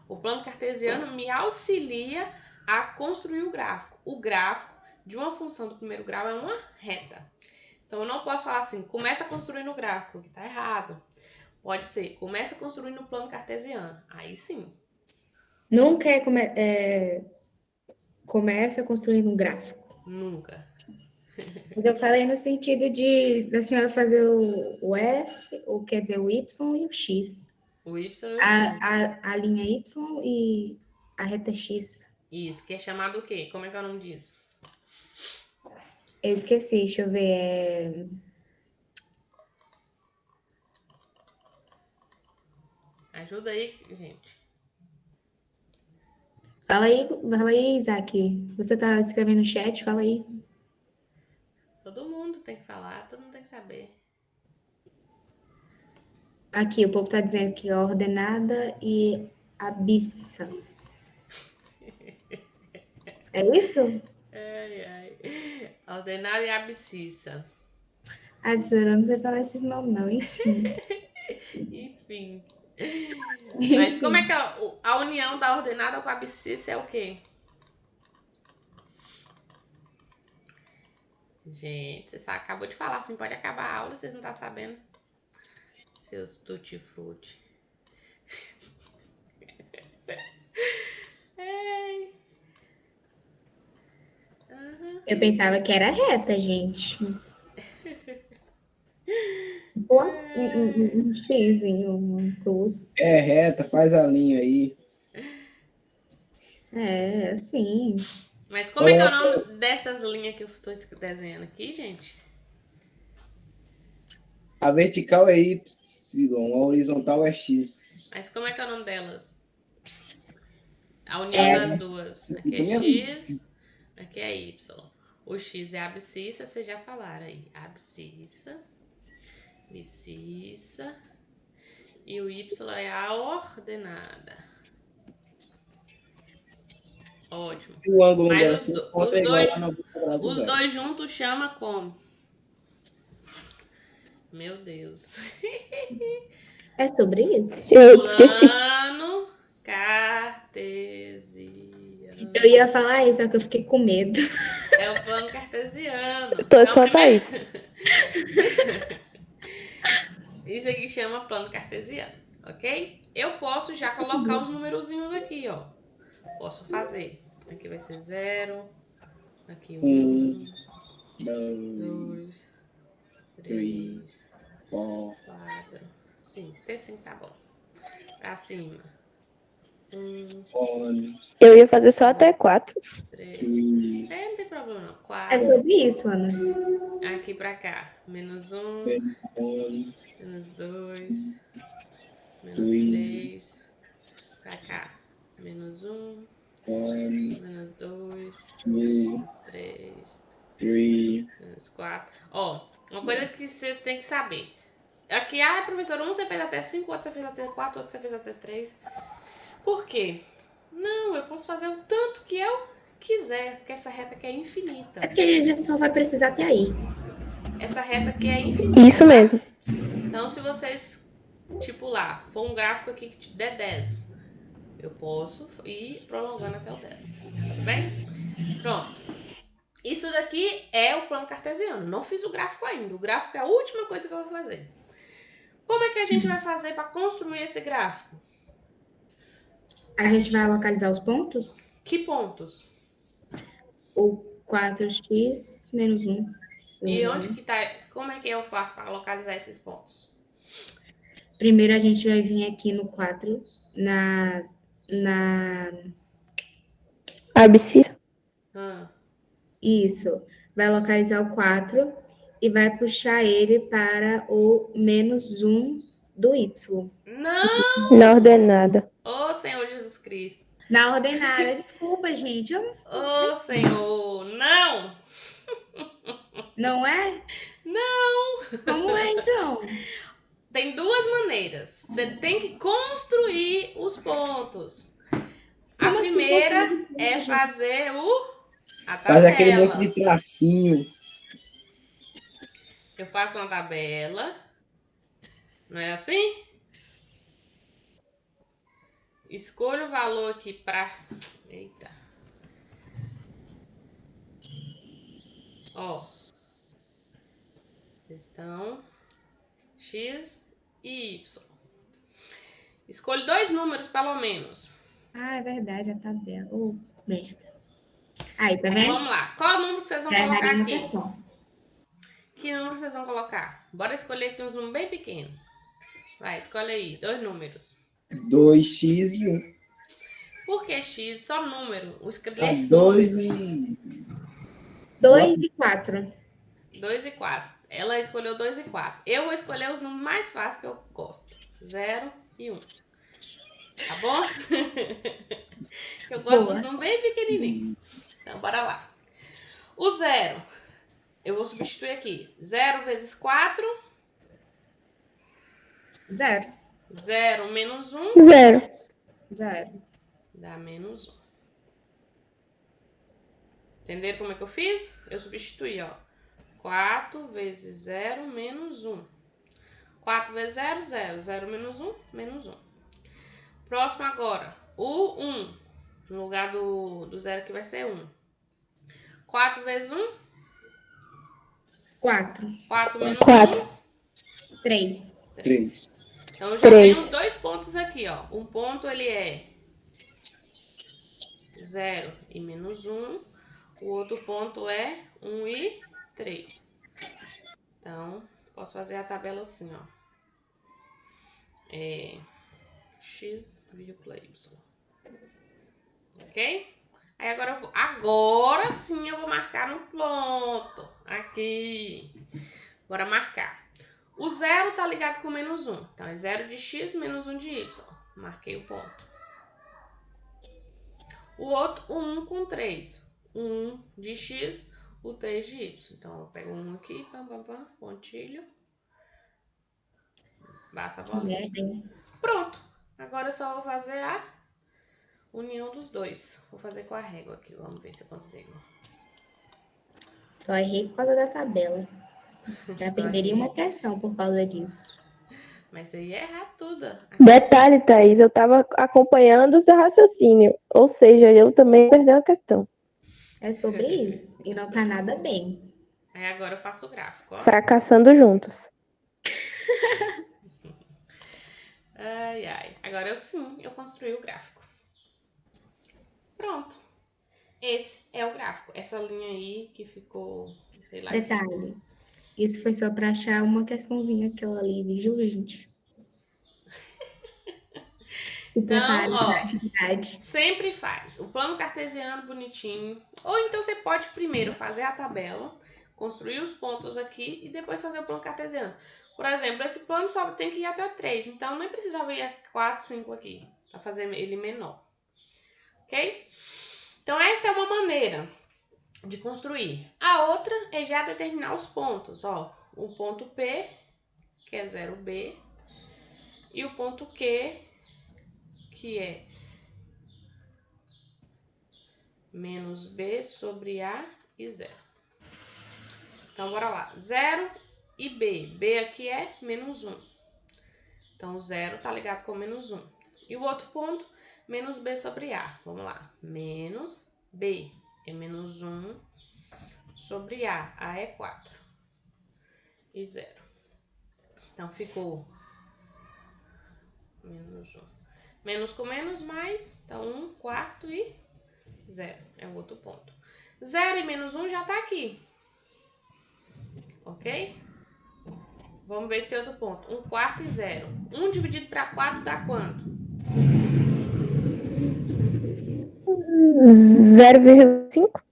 O plano cartesiano me auxilia a construir o gráfico. O gráfico de uma função do primeiro grau é uma reta. Então, eu não posso falar assim, começa construindo o gráfico, que tá errado. Pode ser, começa construindo o plano cartesiano. Aí sim. Nunca começa construindo um gráfico. Nunca. Eu falei no sentido de da senhora fazer o F, ou quer dizer, o Y e o X. O Y e o X. A linha Y e a reta X. Isso, que é chamado o quê? Como é que é o nome disso? Eu esqueci, deixa eu ver. Ajuda aí, gente. Fala aí, Isaac. Você tá escrevendo no chat? Fala aí. Todo mundo tem que falar, todo mundo tem que saber. Aqui, o povo tá dizendo que é ordenada e abissa. É isso? Ai, ai. Ordenada e abscissa. Ah, professora, eu não sei falar esses nomes, não. Enfim. Enfim. Mas como é Enfim. que a união da ordenada com a abscissa é o quê? Gente, você acabou de falar assim, pode acabar a aula, vocês não estão sabendo. Seus tutti-frutti. Ai. Aham. Eu pensava que era reta, gente. Pô, um X, um cruz. É reta, faz a linha aí. É, assim. Mas como é que é o Coloca nome dessas linhas que eu estou desenhando aqui, gente? a vertical é Y, a horizontal é X. Mas como é que é o nome delas? A união É, das duas. Aqui é X, aqui é Y. O X é a abscissa, vocês já falaram aí. Abscissa, abscissa. E o Y é a ordenada. Ótimo. O ângulo Mas dela, assim, o ponto é igual lá no braço os dela. dois juntos chama como? Meu Deus. é sobre isso. Eu esqueci. Plano cartesiano. Eu ia falar isso, só que eu fiquei com medo. É o plano cartesiano. Tô Então, só pra primeiro, isso. isso aqui chama plano cartesiano, ok? Eu posso já colocar os numerozinhos aqui, ó. Posso fazer. Aqui vai ser 0, aqui 1, 2, 3, 4, 5. Até 5 tá bom. Pra cima. 1, Eu ia fazer só até 4. 3. Não tem problema não. É 4. sobre isso, Ana. Aqui pra cá. Menos 1, menos 2, menos 3. Pra cá. Menos 1, menos 2, menos 3, menos 4. Ó, uma coisa que vocês têm que saber. Aqui, professor, um você fez até 5, outro você fez até 4, outro você fez até 3. Por quê? Não, eu posso fazer o tanto que eu quiser, porque essa reta aqui é infinita. É porque a gente só vai precisar até aí. Essa reta aqui é infinita. Isso mesmo. Então, se vocês, tipo lá, for um gráfico aqui que te der 10, eu posso ir prolongando até o 10. Tudo bem? Pronto. Isso daqui é o plano cartesiano. Não fiz o gráfico ainda. O gráfico é a última coisa que eu vou fazer. Como é que a gente vai fazer para construir esse gráfico? A gente vai localizar os pontos? Que pontos? O 4x menos 1. E onde que tá? Como é que eu faço para localizar esses pontos? Primeiro a gente vai vir aqui no 4, na Abscissa. Isso. Vai localizar o 4 e vai puxar ele para o menos 1 do y. Não! Na ordenada. Ô, Senhor Jesus Cristo. Na ordenada. Desculpa, gente. Ô, Senhor. Não! Não é? Não! Como é, então? Tem duas maneiras. Você tem que construir os pontos. Como A assim primeira construir os é pontos, fazer a tabela. Faz aquele monte de tracinho. Eu faço uma tabela. Não é assim? Escolho o valor aqui para... Eita. Ó. Vocês estão... X e Y. Escolho 2 números, pelo menos. Ah, é verdade, a tabela. Oh, merda. Aí, tá Então, vendo? vamos lá. Qual número que vocês vão Já colocar erraria uma aqui? questão. Que número vocês vão colocar? Bora escolher aqui uns números bem pequenos. Vai, escolhe aí. 2 números. 2x e 1. Por que X? Só número. O Ah, escrever 2 e... 2 e 4. 2 e 4. Ela escolheu 2 e 4. Eu vou escolher os números mais fáceis que eu gosto. 0 e 1. Tá bom? Eu gosto Boa. dos números bem pequenininhos. Então, bora lá. O 0. Eu vou substituir aqui. 0 vezes 4. 0. 0 menos 1. 0. 0. Dá menos 1. Entenderam como é que eu fiz? Eu substituí, ó. 4 vezes 0 menos 1. 4 vezes 0, 0. 0 menos 1, menos 1. Próximo agora, o 1. No lugar do 0 aqui vai ser 1. 4 vezes 1, 4. 4 menos 4. 3. 1, 3. 3. Então já 3. tem os dois pontos aqui, ó. Um ponto ele é 0 e menos 1. O outro ponto é 1 e 3. Então, posso fazer a tabela assim, ó. X, vírgula Y. Ok? Aí agora sim eu vou marcar no ponto. Aqui. Bora marcar. O 0 tá ligado com menos 1. Então, é 0 de x menos 1 de y. Marquei o ponto. O outro, o 1 com 3. 1 de x, o 3 de y. Então, eu pego 1 aqui, pontilho. Basta a bolinha. Pronto. Agora eu só vou fazer a união dos dois. Vou fazer com a régua aqui. Vamos ver se eu consigo. Só errei por causa da tabela. Já Só perderia errei. uma questão por causa disso. Mas você ia errar tudo. Detalhe, Thaís, eu estava acompanhando o seu raciocínio. Ou seja, eu também perdi a questão. É sobre isso. E não tá nada bem. Aí agora eu faço o gráfico, ó. Fracassando juntos. Ai, ai. Agora eu construí o gráfico. Pronto. Esse é o gráfico. Essa linha aí que ficou, sei lá. Detalhe. Isso foi só para achar uma questãozinha aquela ali, viu, gente? Se Então, prepare ó, para a atividade. sempre faz o plano cartesiano bonitinho. Ou então você pode primeiro fazer a tabela, construir os pontos aqui e depois fazer o plano cartesiano. Por exemplo, esse plano só tem que ir até 3, então nem precisava ir a 4, 5 aqui, para fazer ele menor. Ok? Então, essa é uma maneira de construir. A outra é já determinar os pontos. Ó, o ponto P, que é 0B, e o ponto Q, que é menos B sobre A e 0. Então, bora lá. 0 e B. B aqui é menos 1. Então, o 0 tá ligado com menos 1. E o outro ponto, menos B sobre A. Vamos lá. Menos B é menos 1 sobre A. A é 4. E 0. Então, ficou menos 1. Menos com menos, mais. Então, 1 quarto e 0. É o outro ponto. 0 e menos 1 já tá aqui. Ok? Vamos ver esse outro ponto. 1 quarto e 0. 1 dividido para 4 dá quanto? 0,5?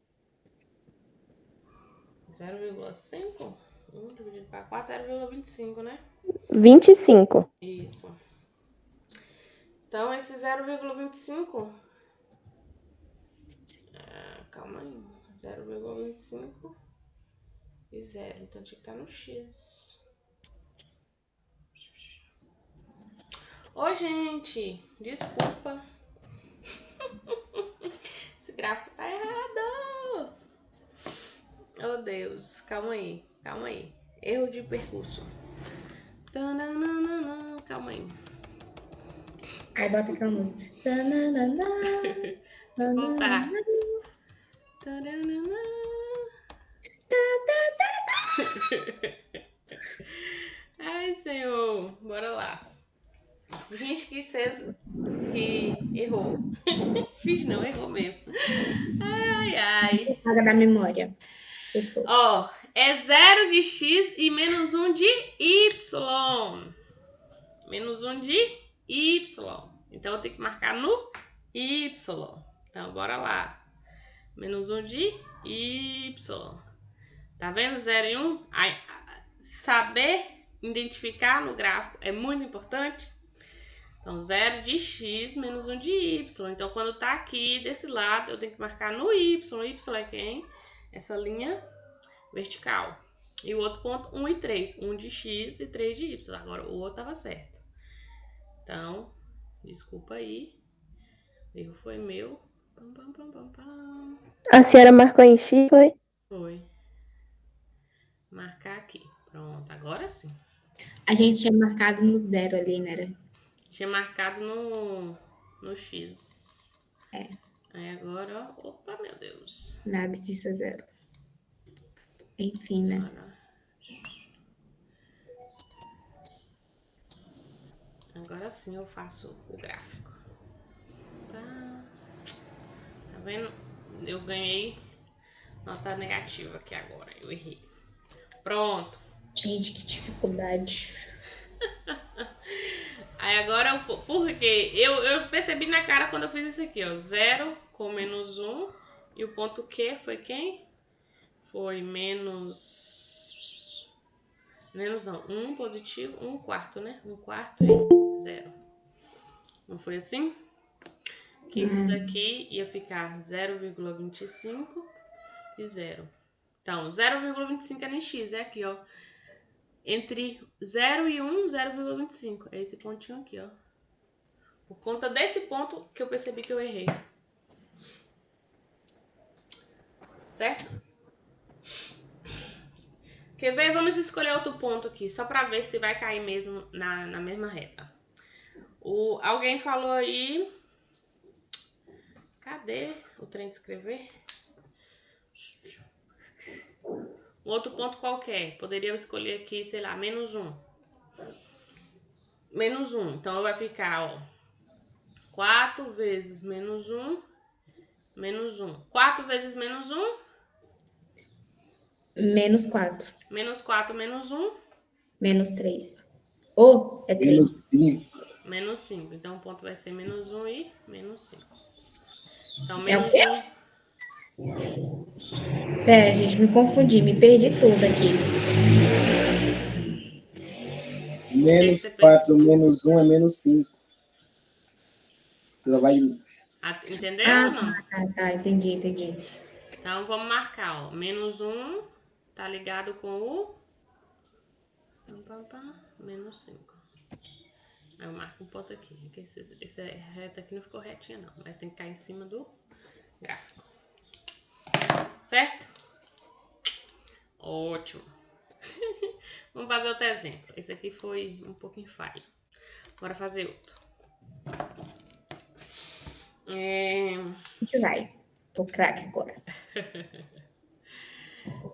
0,5? 1 dividido para 4, 0,25, né? 25. Isso. Então, esse 0,25... calma aí. 0,25 e 0. Então, tinha que estar no X. Ô, gente, desculpa. Esse gráfico tá errado. Oh, Deus. Calma aí, calma aí. Erro de percurso. Tananana, calma aí. Aí bota aquela música. Vamos voltar. Tananana. Ai, Senhor. Bora lá. Finge que errou. Finge não, errou mesmo. Ai, ai. Apaga da memória. Ó, é 0 de x e menos 1 de y. Menos 1 de y. Então, eu tenho que marcar no y. Então, bora lá. Menos 1 de y. Tá vendo? 0 e 1. Saber identificar no gráfico é muito importante. Então, 0 de x menos 1 de y. Então, quando tá aqui desse lado, eu tenho que marcar no y. Y é quem? Essa linha vertical. E o outro ponto, 1 e 3. 1 de x e 3 de y. Agora, o outro tava certo. Então, desculpa aí. O erro foi meu. Pam, pam, pam, pam, pam. A senhora marcou em X, foi? Foi. Marcar aqui. Pronto, agora sim. A gente tinha marcado no 0 ali, né? Tinha marcado no X. Aí agora, ó. Opa, meu Deus. Na abscissa 0. Enfim, né? Agora sim eu faço o gráfico. Tá vendo? Eu ganhei nota negativa aqui agora. Eu errei. Pronto. Gente, que dificuldade. Aí agora, porque eu percebi na cara quando eu fiz isso aqui, ó. 0 com menos 1. E o ponto Q foi quem? Foi menos... Menos não, 1 positivo, 1 quarto, né? 1 quarto e 0. Não foi assim? Que isso daqui ia ficar 0,25 e 0. Então, 0,25 é no x, é aqui, ó. Entre 0 e 1, 0,25. É esse pontinho aqui, ó. Por conta desse ponto que eu percebi que eu errei. Certo? Quer ver? Vamos escolher outro ponto aqui, só para ver se vai cair mesmo na mesma reta. Alguém falou aí... Cadê o trem de escrever? Um outro ponto qualquer. Poderia escolher aqui, sei lá, menos 1. Menos 1. Então, vai ficar, ó. 4 vezes menos 1. Menos 1. 4 vezes menos 1. Menos 4. Menos 4 menos 1. Menos 3. Ou é 3. Menos 5. Menos 5. Então, o ponto vai ser menos 1 e menos 5. Então, É o menos quê? 1. Pera, gente, me confundi. Me perdi tudo aqui. Menos você 4 menos 1 é menos 5. Então vai... Entendeu ou não? Tá. Entendi. Então, vamos marcar, ó. Menos 1 tá ligado com o... Menos 5. Aí eu marco um ponto aqui. Essa reta aqui não ficou retinha, não. Mas tem que cair em cima do gráfico. Certo? Ótimo. Vamos fazer outro exemplo. Esse aqui foi um pouquinho falho. Bora fazer outro. A gente vai. Tô craque agora.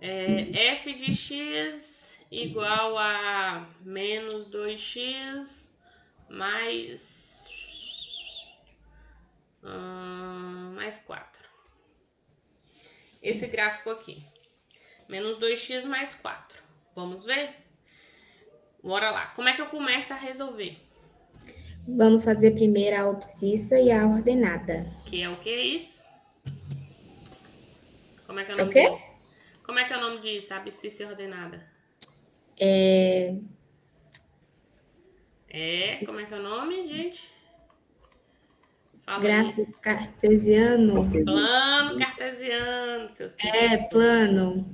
F de x igual a menos 2x mais 4. Esse gráfico aqui. Menos 2x mais 4. Vamos ver? Bora lá. Como é que eu começo a resolver? Vamos fazer primeiro a abscissa e a ordenada. Que é o que é isso? Como é que é o É o nome quê? disso? Como é que é o nome disso? Abscissa e ordenada. Como é que é o nome, gente? Fala Gráfico aí. cartesiano. Plano cartesiano, seus Plano.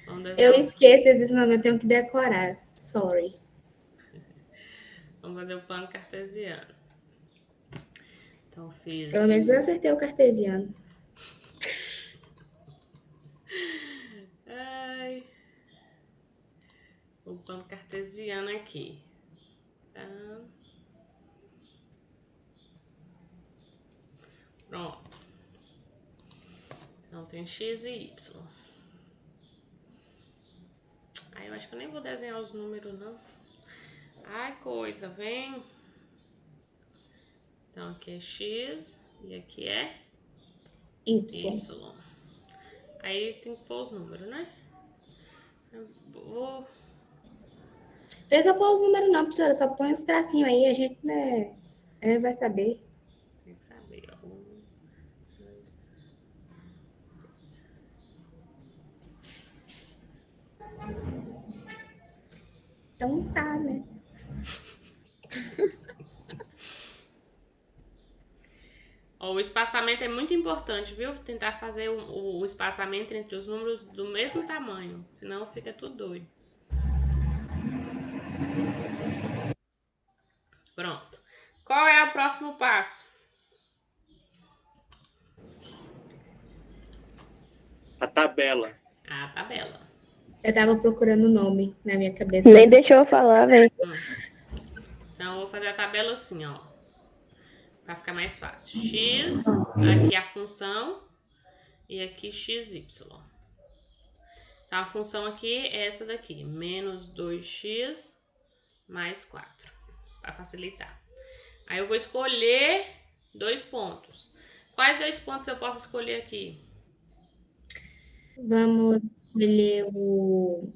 Vamos Eu desenhar esqueço esses nomes, eu tenho que decorar. Sorry. Vamos fazer o plano cartesiano. Então, fiz... Pelo menos eu acertei o cartesiano. Ai. O plano cartesiano aqui. Tá. Pronto. Então, tem x e y. Aí, eu acho que eu nem vou desenhar os números, não. Ai, coisa, vem. Então, aqui é x e aqui é Y. y. Aí, tem que pôr os números, né? Eu vou... Precisa pôr os números não, professora. Só põe os tracinhos aí, a gente né, vai saber. Tem que saber, ó. 1, 2, 3. Então tá, né? Ó, o espaçamento é muito importante, viu? Tentar fazer o espaçamento entre os números do mesmo tamanho, senão fica tudo doido. Pronto. Qual é o próximo passo? A tabela. A tabela. Eu tava procurando o nome na minha cabeça. Nem deixou eu falar, velho. Então, eu vou fazer a tabela assim, ó. Pra ficar mais fácil. X, aqui a função, e aqui XY. Então, a função aqui é essa daqui. Menos 2x mais 4. Pra facilitar. Aí, eu vou escolher 2 pontos. Quais 2 pontos eu posso escolher aqui? Vamos escolher o...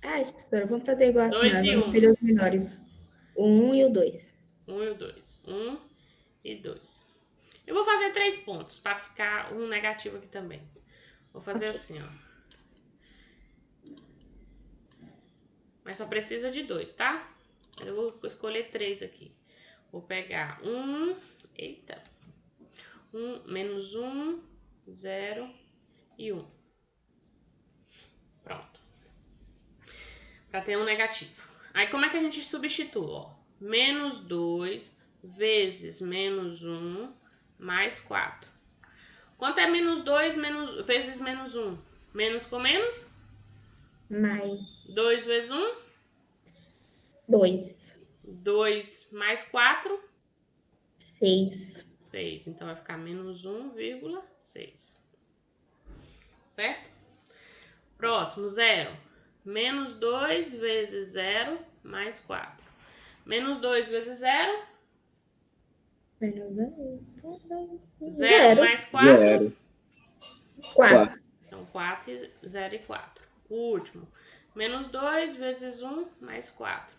professora, vamos fazer igual a 2 senhora. e Vamos 1. escolher os menores. O 1 e o 2. 1 e o 2. 1 e 2. Eu vou fazer 3 pontos para ficar um negativo aqui também. Vou fazer assim, ó. Mas só precisa de 2, tá? Eu vou escolher 3 aqui. Vou pegar 1. Eita. 1, menos 1, 0 e 1. Pronto. Para ter um negativo. Aí, como é que a gente substitui? Ó, menos 2 vezes menos 1 mais 4. Quanto é menos 2 vezes menos 1? Menos com menos? Mais 2 vezes 1? 2. 2 mais 4? 6. 6. Então, vai ficar menos 1,6. Certo? Próximo, 0. Menos 2 vezes 0 mais 4. Menos 2 vezes 0? Menos 2. 0 mais 4? 0. 4. Então, 4, 0 e 4. O último. Menos 2 vezes 1 mais 4.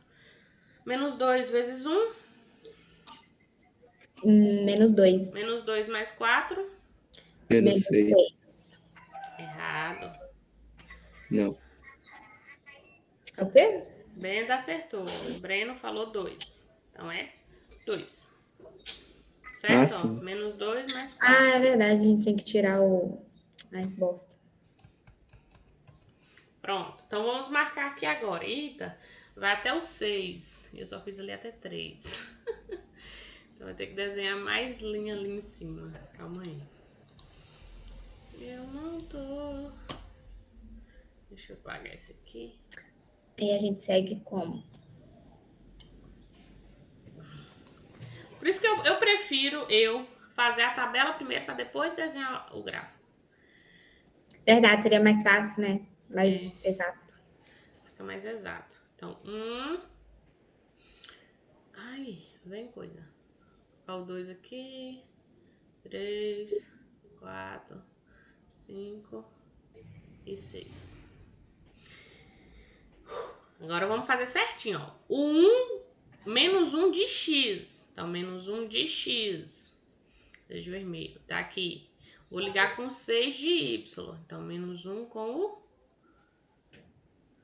Menos 2 vezes 1? Menos 2. Menos 2 mais 4? Menos Menos 6. 6. Errado. Não. É o quê? Brenda acertou. O Breno falou 2. Então, é 2. Certo? Ah, sim. Menos 2 mais 4. É verdade. A gente tem que tirar o... Ai, bosta. Pronto. Então, vamos marcar aqui agora. Eita, vai até o 6. Eu só fiz ali até 3. Então, vai ter que desenhar mais linha ali em cima. Calma aí. Eu não tô... Deixa eu apagar esse aqui. Aí a gente segue como? Por isso que eu prefiro fazer a tabela primeiro para depois desenhar o gráfico. Verdade, seria mais fácil, né? Mais exato. Fica mais exato. Então, Ai, vem coisa. Olha o 2 aqui. 3, 4, 5 e 6. Agora vamos fazer certinho, ó. O 1 menos 1 de x. Então, menos 1 de x. Seja vermelho. Tá aqui. Vou ligar com 6 de y. Então, menos 1 com o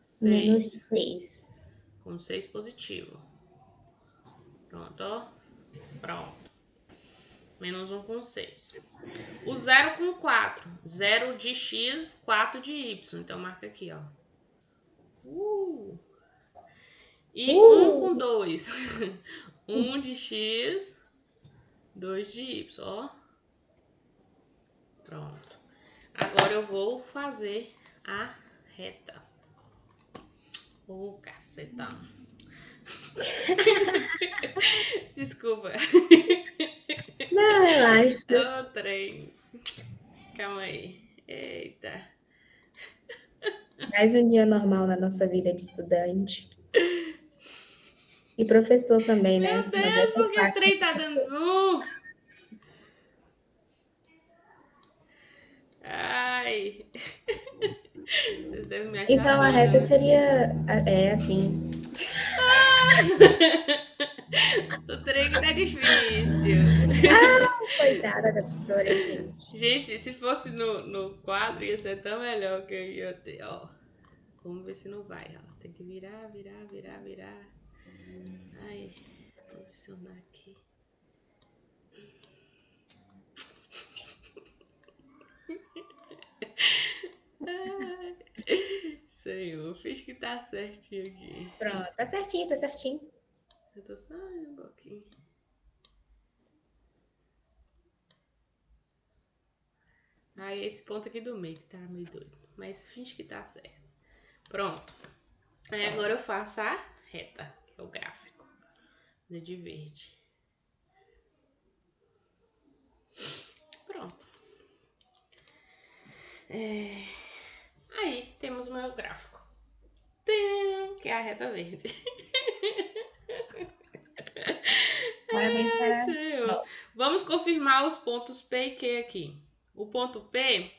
6. Menos 6. Com 6 positivo. Pronto, ó. Pronto. Menos 1 com 6. O 0 com 4. 0 de x, 4 de y. Então, marca aqui, ó. E 1 com 2. 1 de x, 2 de y, ó. Pronto. Agora eu vou fazer a reta. Ô, caceta. Desculpa. Não, relaxa. Ô, trem. Calma aí. Eita. Mais um dia normal na nossa vida de estudante. E professor também, né? Meu Deus, por que o trem tá dando zoom? Ai. Vocês devem me achar Então a doida. reta seria assim. O trem que tá difícil. Coitada da professora, gente. Gente, se fosse no quadro ia ser tão melhor que eu ia ter, ó. Vamos ver se não vai, ó. Tem que virar. Ai, posicionar aqui. Ai, Senhor, fiz que tá certinho aqui. Pronto, tá certinho, tá certinho. Eu tô só um pouquinho. Aí esse ponto aqui do meio que tá meio doido. Mas finge que tá certo. Pronto. Aí agora eu faço a reta, que é o gráfico. De verde. Pronto. Aí temos o meu gráfico. Que é a reta verde. Parabéns para Senhor. nós. Vamos confirmar os pontos P e Q aqui. O ponto P,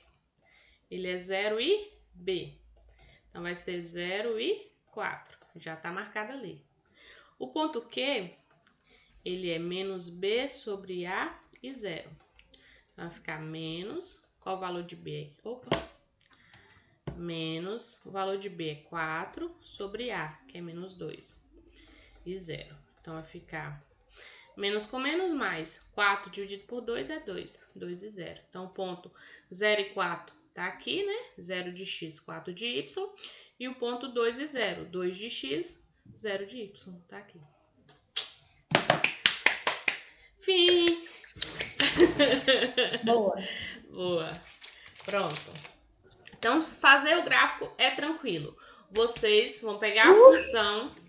ele é 0 e B. Então, vai ser 0 e 4. Já está marcado ali. O ponto Q, ele é menos B sobre A e 0. Então, vai ficar menos... Qual o valor de B? Menos... O valor de B é 4 sobre A, que é menos 2. E 0. Então, vai ficar... Menos com menos, mais 4 dividido por 2 é 2. 2 e 0. Então, ponto 0 e 4 tá aqui, né? 0 de x, 4 de y. E o ponto 2 e 0. 2 de x, 0 de y. Tá aqui. Fim! Boa. Boa. Pronto. Então, fazer o gráfico é tranquilo. Vocês vão pegar a função...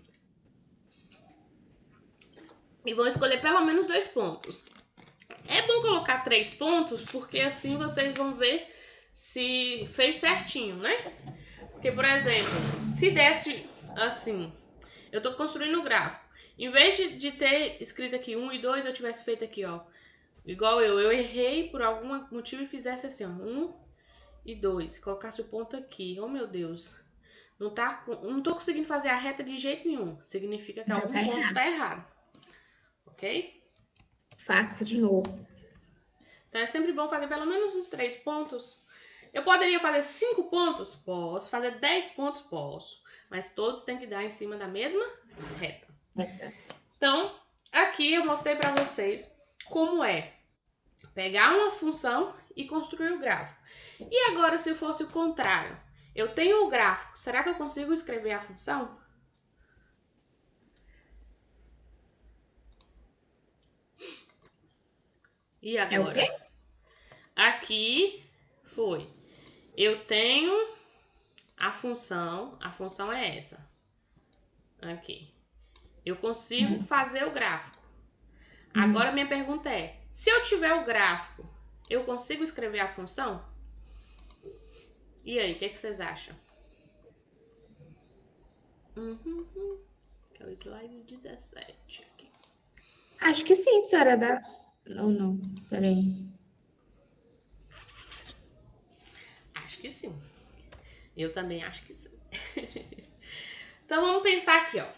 E vão escolher pelo menos 2 pontos. É bom colocar 3 pontos, porque assim vocês vão ver se fez certinho, né? Porque, por exemplo, se desse assim, eu tô construindo o gráfico. Em vez de ter escrito aqui 1 e 2, eu tivesse feito aqui, ó. Igual eu errei por algum motivo e fizesse assim, ó. 1 e 2. Colocasse o ponto aqui. Oh, meu Deus. Não tô conseguindo fazer a reta de jeito nenhum. Significa que Então algum tá ponto errado. tá errado. Ok? Faça de novo. Então, é sempre bom fazer pelo menos os 3 pontos. Eu poderia fazer 5 pontos? Posso. Fazer 10 pontos? Posso. Mas todos têm que dar em cima da mesma reta. Reta. Então, aqui eu mostrei para vocês como é pegar uma função e construir o gráfico. E agora, se fosse o contrário? Eu tenho o gráfico. Será que eu consigo escrever a função? E agora? É o quê? Aqui foi. Eu tenho a função é essa. Aqui. Eu consigo fazer o gráfico. Agora minha pergunta é, se eu tiver o gráfico, eu consigo escrever a função? E aí, o que vocês acham? Que é o slide 17 aqui. Acho que sim, senhora dá. Ou não? Peraí. Acho que sim. Eu também acho que sim. Então, vamos pensar aqui, ó.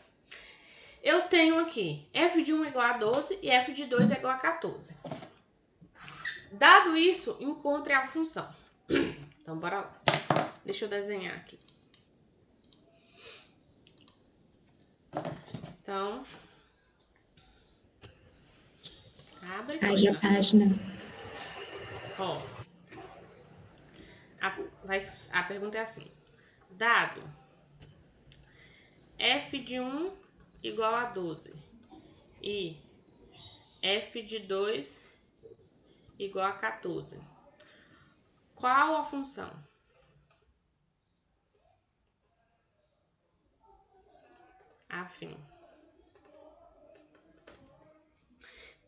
Eu tenho aqui f de 1 igual a 12 e f de 2 é igual a 14. Dado isso, encontre a função. Então, bora lá. Deixa eu desenhar aqui. Então, abre Haja página. Ó, a pergunta é assim. Dado f de 1 igual a 12 e f de 2 igual a 14. Qual a função? Afim.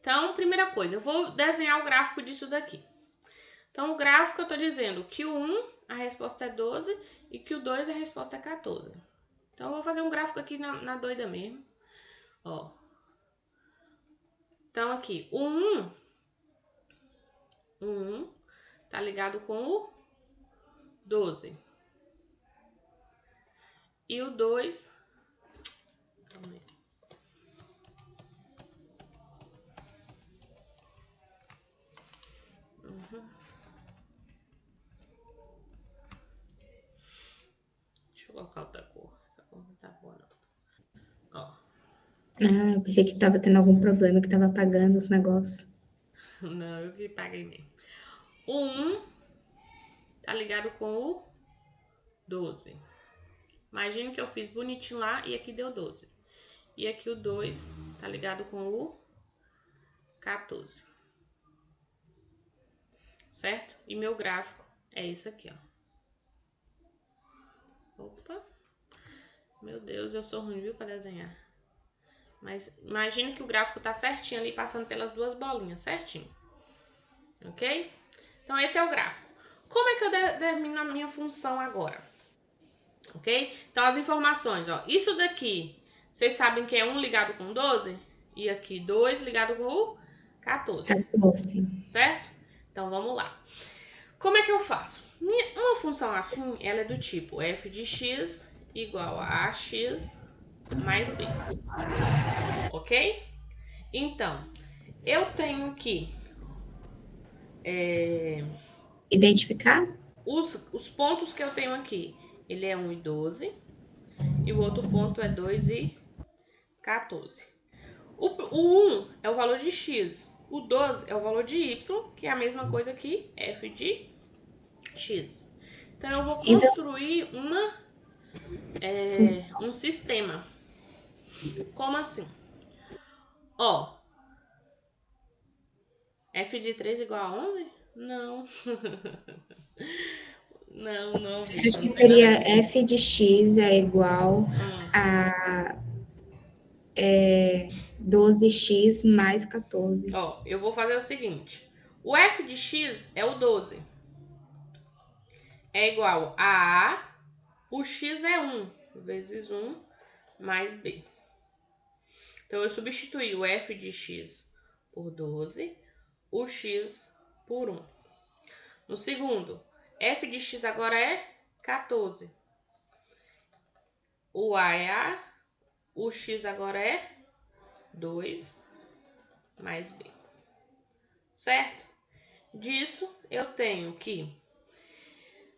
Então, primeira coisa, eu vou desenhar o gráfico disso daqui. Então, o gráfico eu tô dizendo que o 1, a resposta é 12 e que o 2, a resposta é 14. Então, eu vou fazer um gráfico aqui na doida mesmo. Ó. Então, aqui, o 1 tá ligado com o 12. E o 2... Calma aí. Deixa eu colocar outra cor. Essa cor não tá boa, não. Ó. Ah, eu pensei que tava tendo algum problema, que tava apagando os negócios. Não, eu que paguei mesmo. O 1 tá ligado com o 12. Imagina que eu fiz bonitinho lá e aqui deu 12. E aqui o 2 tá ligado com o 14. certo? E meu gráfico é esse aqui, ó. Opa. Meu Deus, eu sou ruim, viu, para desenhar. Mas imagine que o gráfico tá certinho ali, passando pelas duas bolinhas, certinho. Ok? Então, esse é o gráfico. Como é que eu determino a minha função agora? Ok? Então, as informações, ó. Isso daqui, vocês sabem que é 1 ligado com 12? E aqui, 2 ligado com 14. 14. Certo? Então, vamos lá. Como é que eu faço? Uma função afim, ela é do tipo f de x igual a ax mais b. Ok? Então, eu tenho que Identificar? os pontos que eu tenho aqui. Ele é 1 e 12. E o outro ponto é 2 e 14. O 1 é o valor de x. O 12 é o valor de y, que é a mesma coisa que f de x. Então, eu vou construir um sistema. Como assim? Ó, f de 3 igual a 11? Não. Não, Acho Vitor, que não tem nada a seria ver. f de x é igual a 12x mais 14. Ó, eu vou fazer o seguinte. O f de x é o 12. É igual a o x é 1 vezes 1 mais b. Então, eu substituí o f de x por 12, o x por 1. No segundo, f de x agora é 14. O a é a, o x agora é 2 mais b. Certo? Disso, eu tenho que...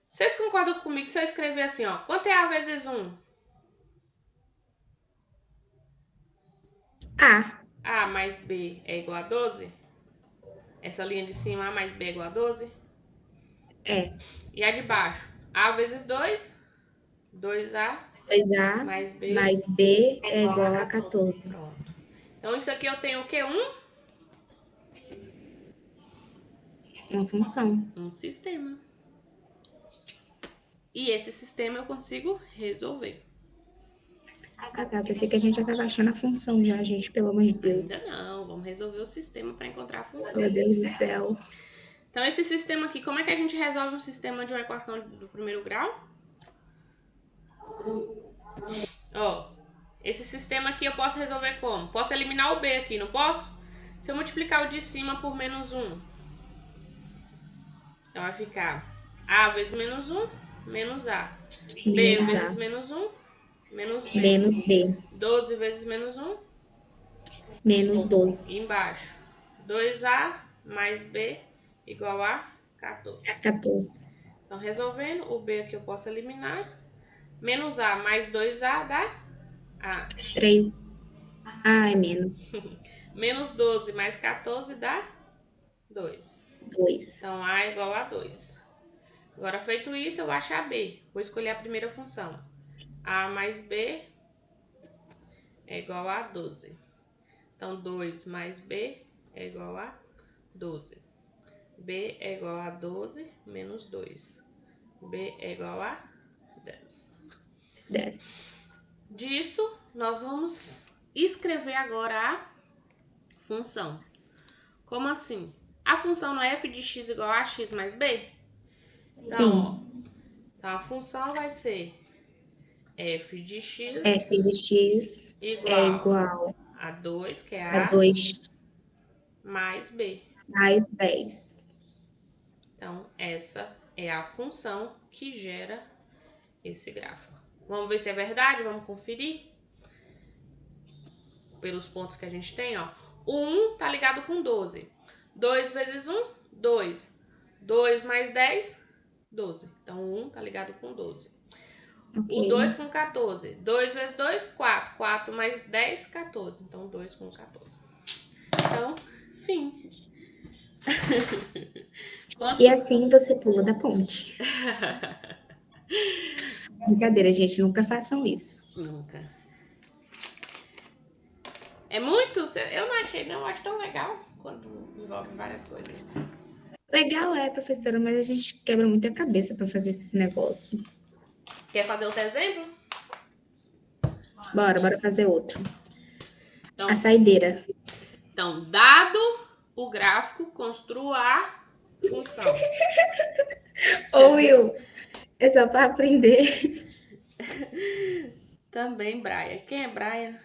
Vocês concordam comigo se eu escrever assim, ó? Quanto é a vezes 1? A. A mais b é igual a 12? Essa linha de cima, a mais b é igual a 12? É. E a de baixo? A vezes 2, 2a 2a mais b é igual a 14. Pronto. Então, isso aqui eu tenho o quê? Uma função. Um sistema. E esse sistema eu consigo resolver. Ah, tá. Pensei que a gente já estava achando a função já, gente. Pelo amor de Deus. Ainda não. Vamos resolver o sistema para encontrar a função. Meu Deus do céu. Então, esse sistema aqui, como é que a gente resolve um sistema de uma equação do primeiro grau? Ó, esse sistema aqui eu posso resolver como? Posso eliminar o b aqui, não posso? Se eu multiplicar o de cima por menos 1, então vai ficar a vezes menos 1, menos a. B Menos vezes A. menos 1, menos b. Menos B. 12 vezes menos 1, Menos 12. e embaixo, 2a mais b igual a 14. 14. Então, resolvendo, o b aqui eu posso eliminar. Menos a mais 2a dá a. 3. Ah, é menos. Menos 12 mais 14 dá 2. 2. Então, a é igual a 2. Agora, feito isso, eu acho a b. Vou escolher a primeira função. A mais b é igual a 12. Então, 2 mais b é igual a 12. b é igual a 12 menos 2. b é igual a 10. 10. Disso, nós vamos escrever agora a função. Como assim? A função não é f de x igual a x mais b? Então, ó, então a função vai ser f de x, F de x é igual a 2, que é a a 2 mais b. mais 10. Então, essa é a função que gera esse gráfico. Vamos ver se é verdade? Vamos conferir? Pelos pontos que a gente tem, ó. O 1 tá ligado com 12. 2 vezes 1, 2. 2 mais 10, 12. Então, o 1 tá ligado com 12. Okay. O 2 com 14. 2 vezes 2, 4. 4 mais 10, 14. Então, 2 com 14. Então, fim. E assim você pula da ponte. Brincadeira, gente. Nunca façam isso. Nunca. É muito... Eu não achei, não. Eu acho tão legal quando envolve várias coisas. Legal professora, mas a gente quebra muita cabeça para fazer esse negócio. Quer fazer outro exemplo? Bora fazer outro. Então, A saideira. Então, dado o gráfico, construa a função. Ô, Will, é só para aprender. Também Braia. Quem é Braia?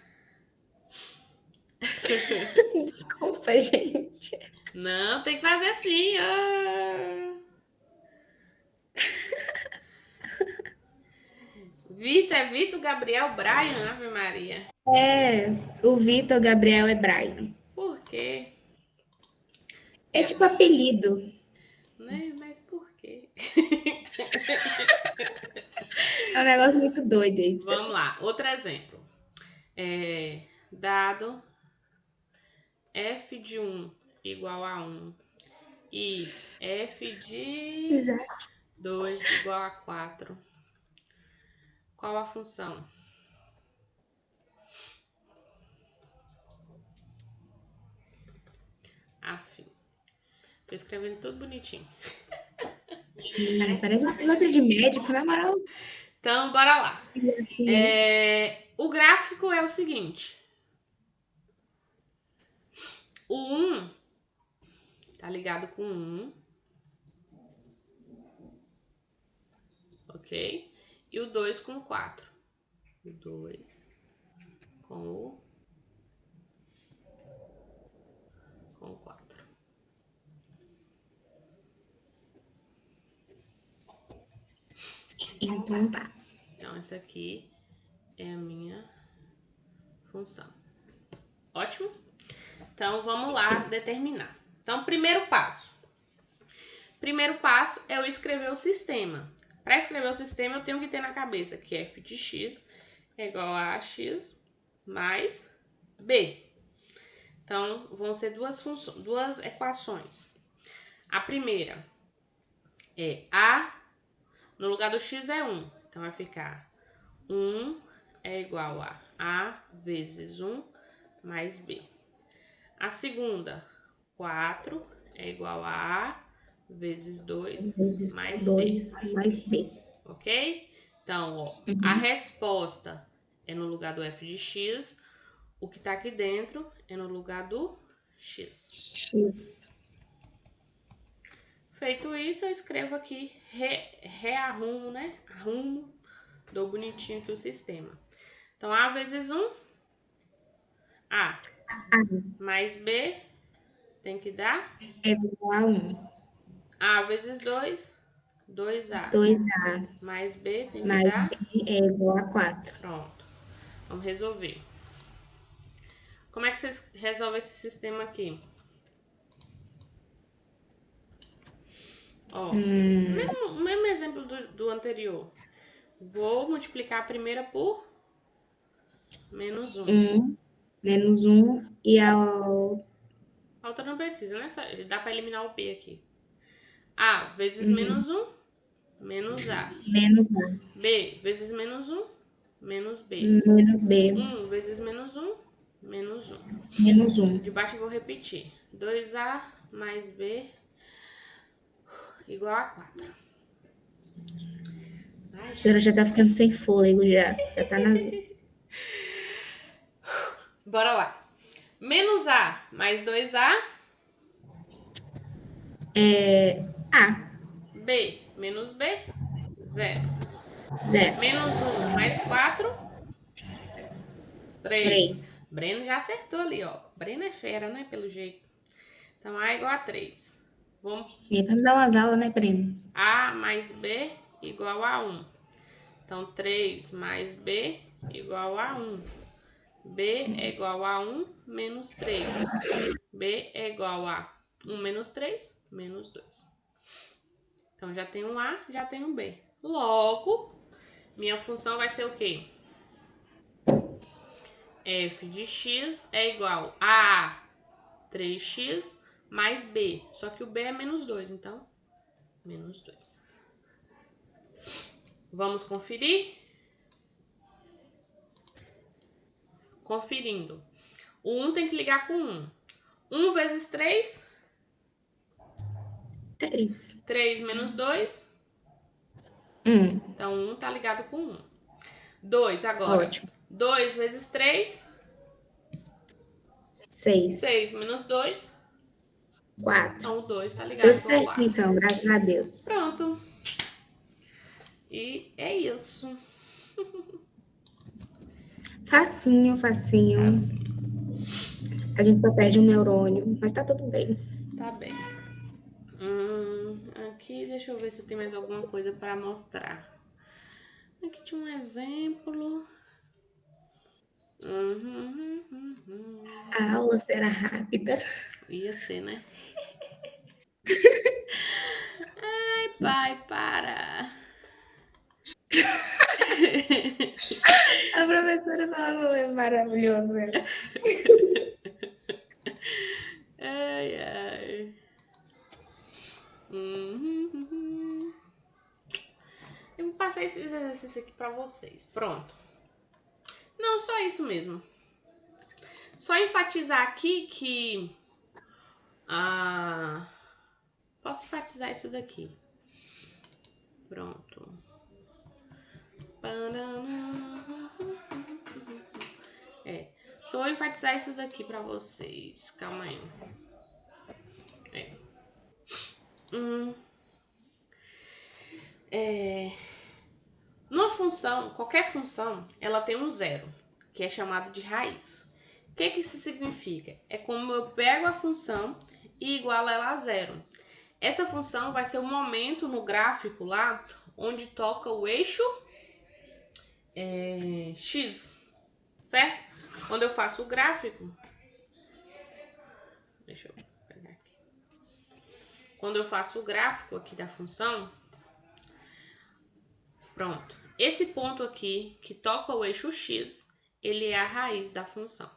Desculpa, gente. Não, tem que fazer assim. Vitor é Vitor, Gabriel, Brian, Ave Maria. O Vitor Gabriel é Brian. Por quê? É tipo apelido. Né? Mas por quê? É um negócio muito doido aí. Vamos lá, outro exemplo. Dado f de 1 igual a 1 e f de Exato. 2 igual a 4. Qual a função? Afim. Tô escrevendo tudo bonitinho. Parece letra de médico, na moral. Então, bora lá. O gráfico é o seguinte. O 1 tá ligado com 1. Ok? E o 2 com o 4. O 2 com o 4. Então tá. Então, essa aqui é a minha função. Ótimo? Então, vamos lá determinar. Então, primeiro passo. Primeiro passo é eu escrever o sistema. Para escrever o sistema, eu tenho que ter na cabeça que f de x é igual a x mais b. Então, vão ser duas equações. A primeira é a, no lugar do x é 1. Então, vai ficar 1 é igual a vezes 1 mais b. A segunda, 4 é igual a vezes 2 Vezes mais 2 b. mais b. Ok? Então, a resposta é no lugar do f de x. O que está aqui dentro é no lugar do x. X. Feito isso, eu escrevo aqui, rearrumo, né? Arrumo, dou bonitinho aqui o sistema. Então, a vezes 1, a mais b tem que dar É igual a 1. a vezes 2, 2a. 2a Mais b tem que mais dar... b é igual a 4. Pronto. Vamos resolver. Como é que vocês resolvem esse sistema aqui? Ó, mesmo exemplo do anterior. Vou multiplicar a primeira por menos 1. 1 menos 1 e a A outra não precisa, né? Dá para eliminar o b aqui. A vezes menos 1, menos a. menos a. B vezes menos 1, menos b. Menos b. 1 vezes menos 1, menos 1. Menos 1. De baixo eu vou repetir. 2a mais b igual a 4. A senhora já tá ficando sem fôlego já. Já tá nas... Bora lá. Menos a mais 2a. A. B menos b, 0. 0. Menos 1 mais 4, 3. 3. Breno já acertou ali, ó. Breno é fera, né? Pelo jeito. Então, A igual a 3. Vamos... Nem pra me dar umas aulas, né, Breno? A mais B igual a 1. Então, 3 mais B igual a 1. B é igual a 1 menos 3. B é igual a 1 menos 3, menos 2. Então, já tem um A, já tem um B. Logo, minha função vai ser o quê? F de x é igual a 3x mais b. Só que o b é menos 2, então, menos 2. Vamos conferir? Conferindo. O 1 tem que ligar com 1. 1 vezes 3? 3. 3 menos 2. 1. Então, 1 tá ligado com 1. 2 agora. Ótimo. 2 vezes 3. 6. 6 menos 2. 4. Então, o 2 tá ligado Tudo com o certinho, 4. então, graças a Deus. Pronto. E é isso. Facinho, facinho. Assim, A gente só perde um neurônio, mas tá tudo bem. tá bem. Aqui, deixa eu ver se tem mais alguma coisa para mostrar. Aqui tinha um exemplo. A aula será rápida. Ia ser, né? Ai, pai, para. A professora falava, é maravilhoso. Ai, ai. Eu vou passar esses exercícios aqui para vocês. Pronto. Não, só isso mesmo. Só enfatizar aqui que... posso enfatizar isso daqui. Pronto. Só vou enfatizar isso daqui pra vocês. Calma aí. Numa função, qualquer função, ela tem um zero, que é chamado de raiz. O que isso significa? É como eu pego a função e igualo ela a zero. Essa função vai ser o momento no gráfico lá, onde toca o eixo x, certo? Quando eu faço o gráfico, deixa eu pegar aqui. Quando eu faço o gráfico aqui da função, pronto. Esse ponto aqui, que toca o eixo x, ele é a raiz da função,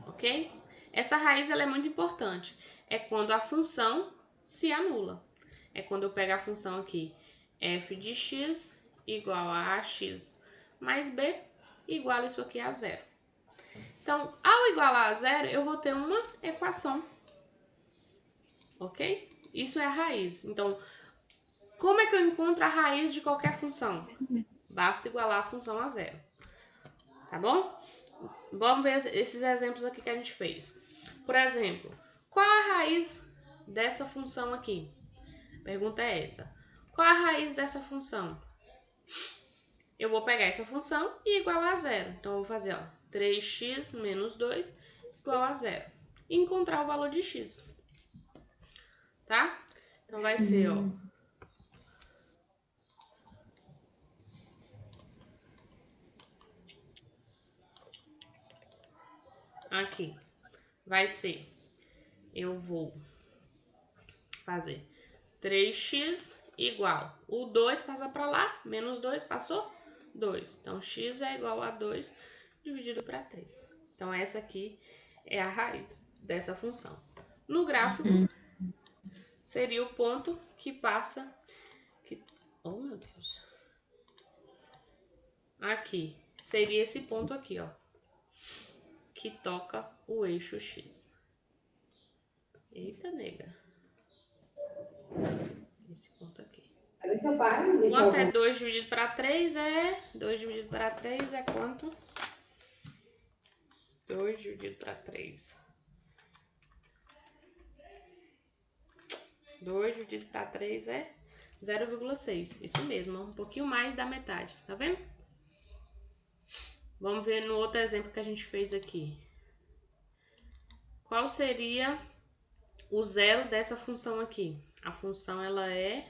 ok? Essa raiz ela é muito importante. É quando a função se anula. É quando eu pego a função aqui, f de x igual a ax mais b igual isso aqui a zero. Então, ao igualar a zero, eu vou ter uma equação, ok? Isso é a raiz. Então, como é que eu encontro a raiz de qualquer função? Basta igualar a função a zero, tá bom? Vamos ver esses exemplos aqui que a gente fez. Por exemplo, qual a raiz dessa função aqui? A pergunta é essa. Qual a raiz dessa função? Eu vou pegar essa função e igualar a zero. Então, eu vou fazer 3x menos 2 igual a zero. E encontrar o valor de x. Tá? Então, vai ser, aqui. Vai ser, eu vou fazer 3x igual. O 2 passa para lá, menos 2 passou 2. Então, x é igual a 2 dividido para 3. Então, essa aqui é a raiz dessa função. No gráfico, seria o ponto que passa... Oh, meu Deus. Aqui, seria esse ponto aqui, ó. Que toca o eixo x. Eita, nega. Esse ponto aqui. Quanto é 2 dividido para 3 é... 2 dividido para 3 é quanto? 2 dividido para 3. 2 dividido para 3 é 0,6. Isso mesmo, um pouquinho mais da metade. Tá vendo? Vamos ver no outro exemplo que a gente fez aqui. Qual seria o zero dessa função aqui? A função, ela é...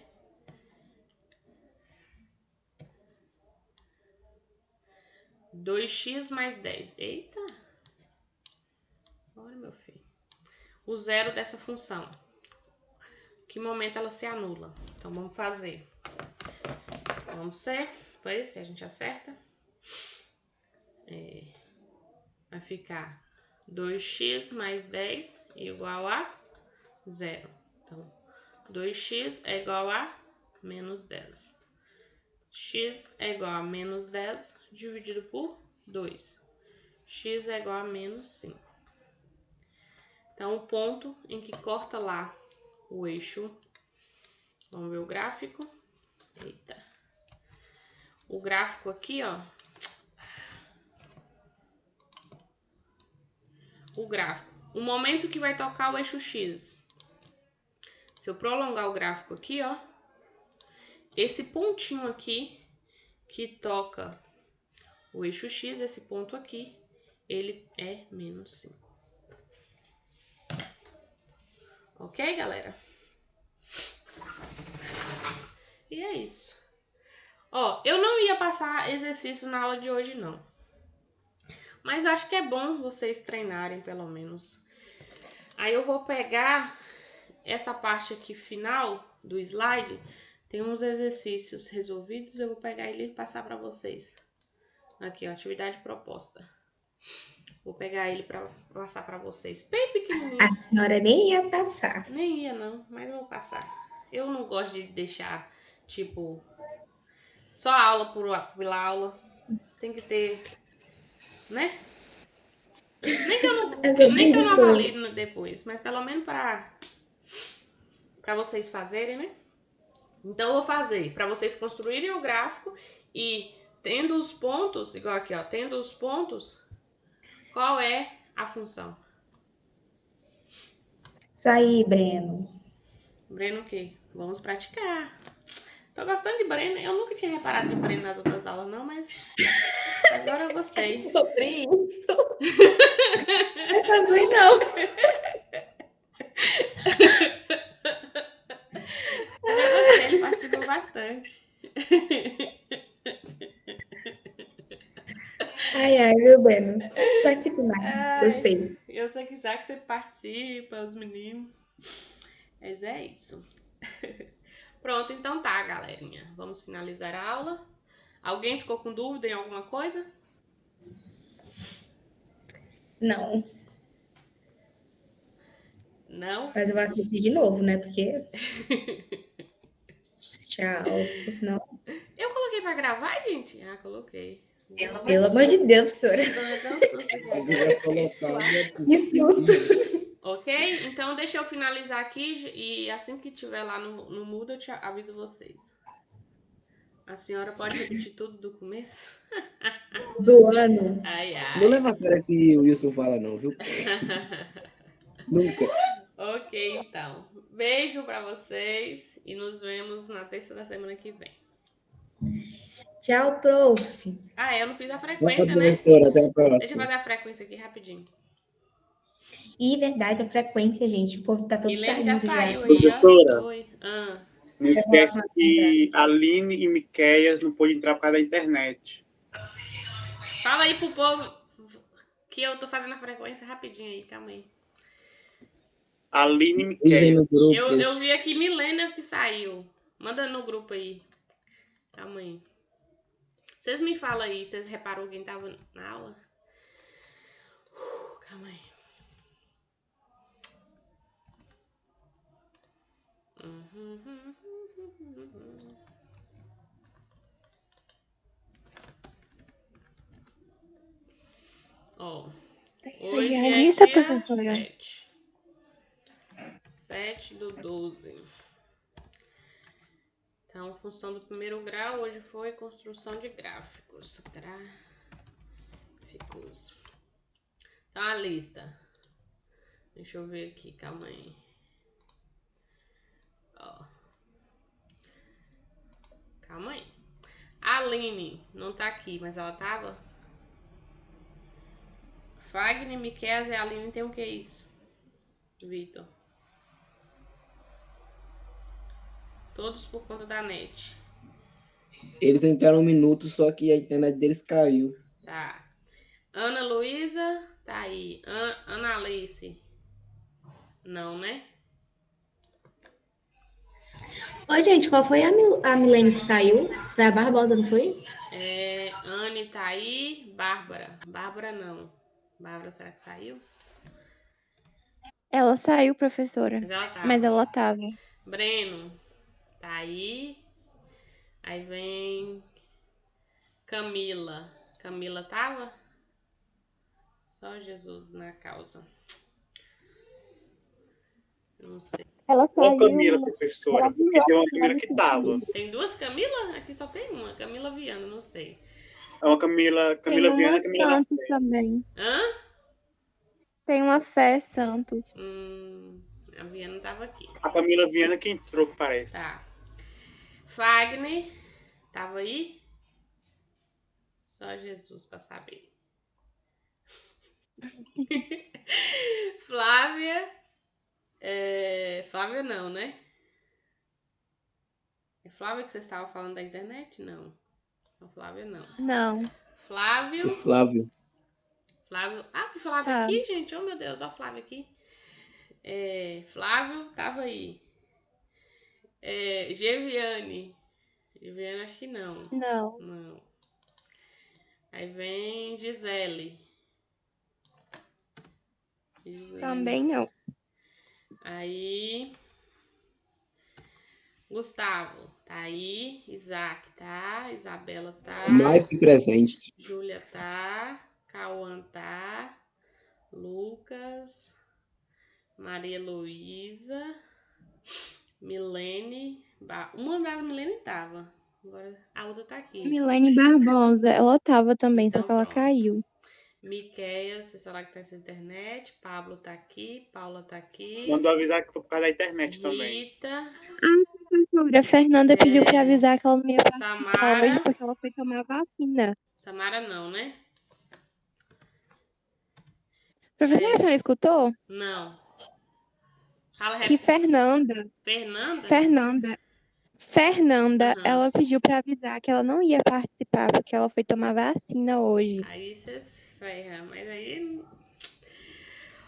2x mais 10. Eita! Olha, meu filho. O zero dessa função. Que momento ela se anula? Então, vamos fazer. Vamos ver se a gente acerta. Vai ficar 2x mais 10 igual a 0. Então, 2x é igual a menos 10. X é igual a menos 10 dividido por 2. X é igual a menos 5. Então, o ponto em que corta lá o eixo Vamos ver o gráfico. Eita. O gráfico aqui, ó. O gráfico. O momento que vai tocar o eixo X. Se eu prolongar o gráfico aqui, ó. Esse pontinho aqui que toca o eixo X, esse ponto aqui, ele é menos 5. Ok, galera? E é isso. Ó, eu não ia passar exercício na aula de hoje, não. Mas eu acho que é bom vocês treinarem, pelo menos. Aí eu vou pegar essa parte aqui final do slide. Tem uns exercícios resolvidos. Eu vou pegar ele e passar para vocês. Aqui, ó, atividade proposta. Vou pegar ele para passar para vocês. Bem pequenininho. A senhora nem ia passar. Nem ia, não. Mas eu vou passar. Eu não gosto de deixar, tipo, só aula pela aula. Tem que ter, né? Nem que eu não avalie depois, mas pelo menos para vocês fazerem, né? Então eu vou fazer para vocês construírem o gráfico e tendo os pontos, igual aqui, ó, tendo os pontos, qual é a função? Isso aí, Breno. Breno o quê? Vamos praticar. Tô gostando de Breno. Eu nunca tinha reparado de Breno nas outras aulas, não, mas agora eu gostei. Sobre isso. Eu também não. Eu gostei, ele participou bastante. Ai, meu Breno. Participe mais. Ai, Gostei. eu sei que já que você participa, os meninos. Mas é isso. Pronto, então tá, galerinha. Vamos finalizar a aula. Alguém ficou com dúvida em alguma coisa? Não, Não? mas eu vou assistir de novo, né? Porque. Tchau. Senão... Eu coloquei pra gravar, gente? Ah, coloquei. Pelo amor de Deus, professora. Eu tomei até um susto aqui. Se tivesse colocado, Que susto. Ok? Então deixa eu finalizar aqui e assim que tiver lá no Moodle eu te aviso vocês. A senhora pode repetir tudo do começo? Do ano. Ai, não ai. leva a sério o que o Wilson fala, não, viu? Nunca. Ok, então. Beijo pra vocês e nos vemos na terça da semana que vem. Tchau, prof. Ah, eu não fiz a Tchau, frequência, né? professora. Até a Deixa eu próxima. fazer a frequência aqui rapidinho. E verdade, a frequência, gente. O povo tá todo Milene já saindo já. saiu aí, ó. Professora. Oi. Não esquece que a Aline e Miqueias não pôde entrar por causa da internet. Fala aí pro povo que eu tô fazendo a frequência rapidinho aí, calma aí. Aline e Dizem Miqueias. no grupo. Eu vi aqui Milena que saiu. Manda no grupo aí. Calma aí. Vocês me falam aí, vocês repararam quem tava na aula? Calma aí. Ó, hoje é Realista, dia professora. 7/12. Então, função do primeiro grau hoje foi construção de gráficos. Então, a lista. Deixa eu ver aqui, calma aí. Ó. Calma aí. A Aline não tá aqui, mas ela tava? Fagner, Miqueias e a Aline tem o que isso? Vitor. Todos por conta da net. Eles entraram um minuto, só que a internet deles caiu. Tá. Ana Luísa, tá aí. Ana Alice. Não, né? Ô, gente, qual foi a Milene que saiu? Foi a Barbosa, não foi? Anne tá aí. Bárbara. Bárbara não. Bárbara, será que saiu? Ela saiu, professora. Mas ela tava. Mas ela tava. Breno. Tá aí. Aí vem Camila. Camila tava? Só Jesus na causa. Não sei. Ela Qual Camila, saiu. professora? Ela Porque tem uma avisou Camila que tava. Tem duas Camila? Aqui só tem uma. Camila Viana, não sei. É uma Camila Tem Viana uma e Camila da Santos Fé. também. Hã? Tem uma Fé Santos. A Viana tava aqui. A Camila Viana que entrou, que parece. Tá. Fagner, tava aí? Só Jesus pra saber. Flávia. Flávia não, né? É Flávia que vocês estavam falando da internet? Não. Não, Flávia não. Não. Flávio. O Flávio. Flávio. Ah, que Flávio Tá. aqui, gente. Oh, meu Deus, ó o Flávio aqui. Flávio, tava aí. Geviane. Geviane, acho que não. Não. Não. Aí vem Gisele. Também não. Aí. Gustavo, tá aí. Isaac tá. Isabela tá. Mais que presente. Júlia tá. Cauã tá. Lucas. Maria Luísa. Milene. Uma das Milene tava. Agora a outra tá aqui. Milene Barbosa, ela tava também, Então, só que ela pronto. caiu. Miqueias, você será que tá sem internet? Pablo tá aqui. Paula tá aqui. Mandou avisar que foi por causa da internet também. Rita. A Fernanda pediu pra avisar que ela não ia participar hoje Samara. porque ela foi tomar vacina. Samara não, né? Professora, a senhora escutou? Não. Fala, Que Fernanda, Fernanda? Aham. ela pediu pra avisar que ela não ia participar porque ela foi tomar vacina hoje. Aí vocês ferram, mas aí.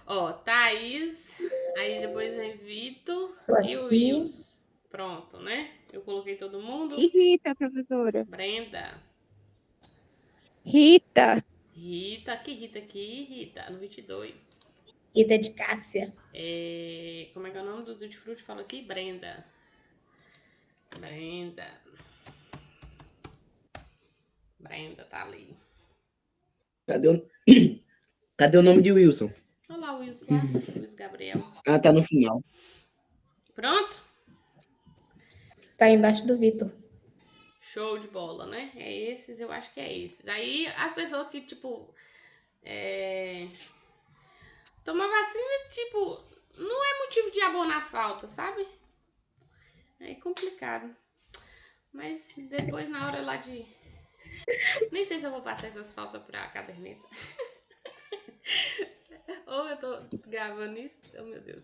Ó, Thaís. Aí depois vem Vitor Tô e o aqui. Wills. Pronto, né? Eu coloquei todo mundo. E Rita, professora? Brenda. Rita. Rita, que Rita aqui? Rita, no 22. Ida de Cássia. Como é que é o nome do Tutti Frutti? Fala aqui, Brenda. Brenda tá ali. Cadê o nome de Wilson? Olha lá o Wilson lá, Luiz Gabriel. Ah, tá no final. Pronto? Tá embaixo do Vitor. Show de bola, né? Eu acho que é esses. Aí as pessoas que, tipo, tomar vacina, tipo, não é motivo de abonar falta, sabe? É complicado. Mas depois, na hora lá de... Nem sei se eu vou passar essas faltas pra caderneta. Ou eu tô gravando isso? Oh, meu Deus.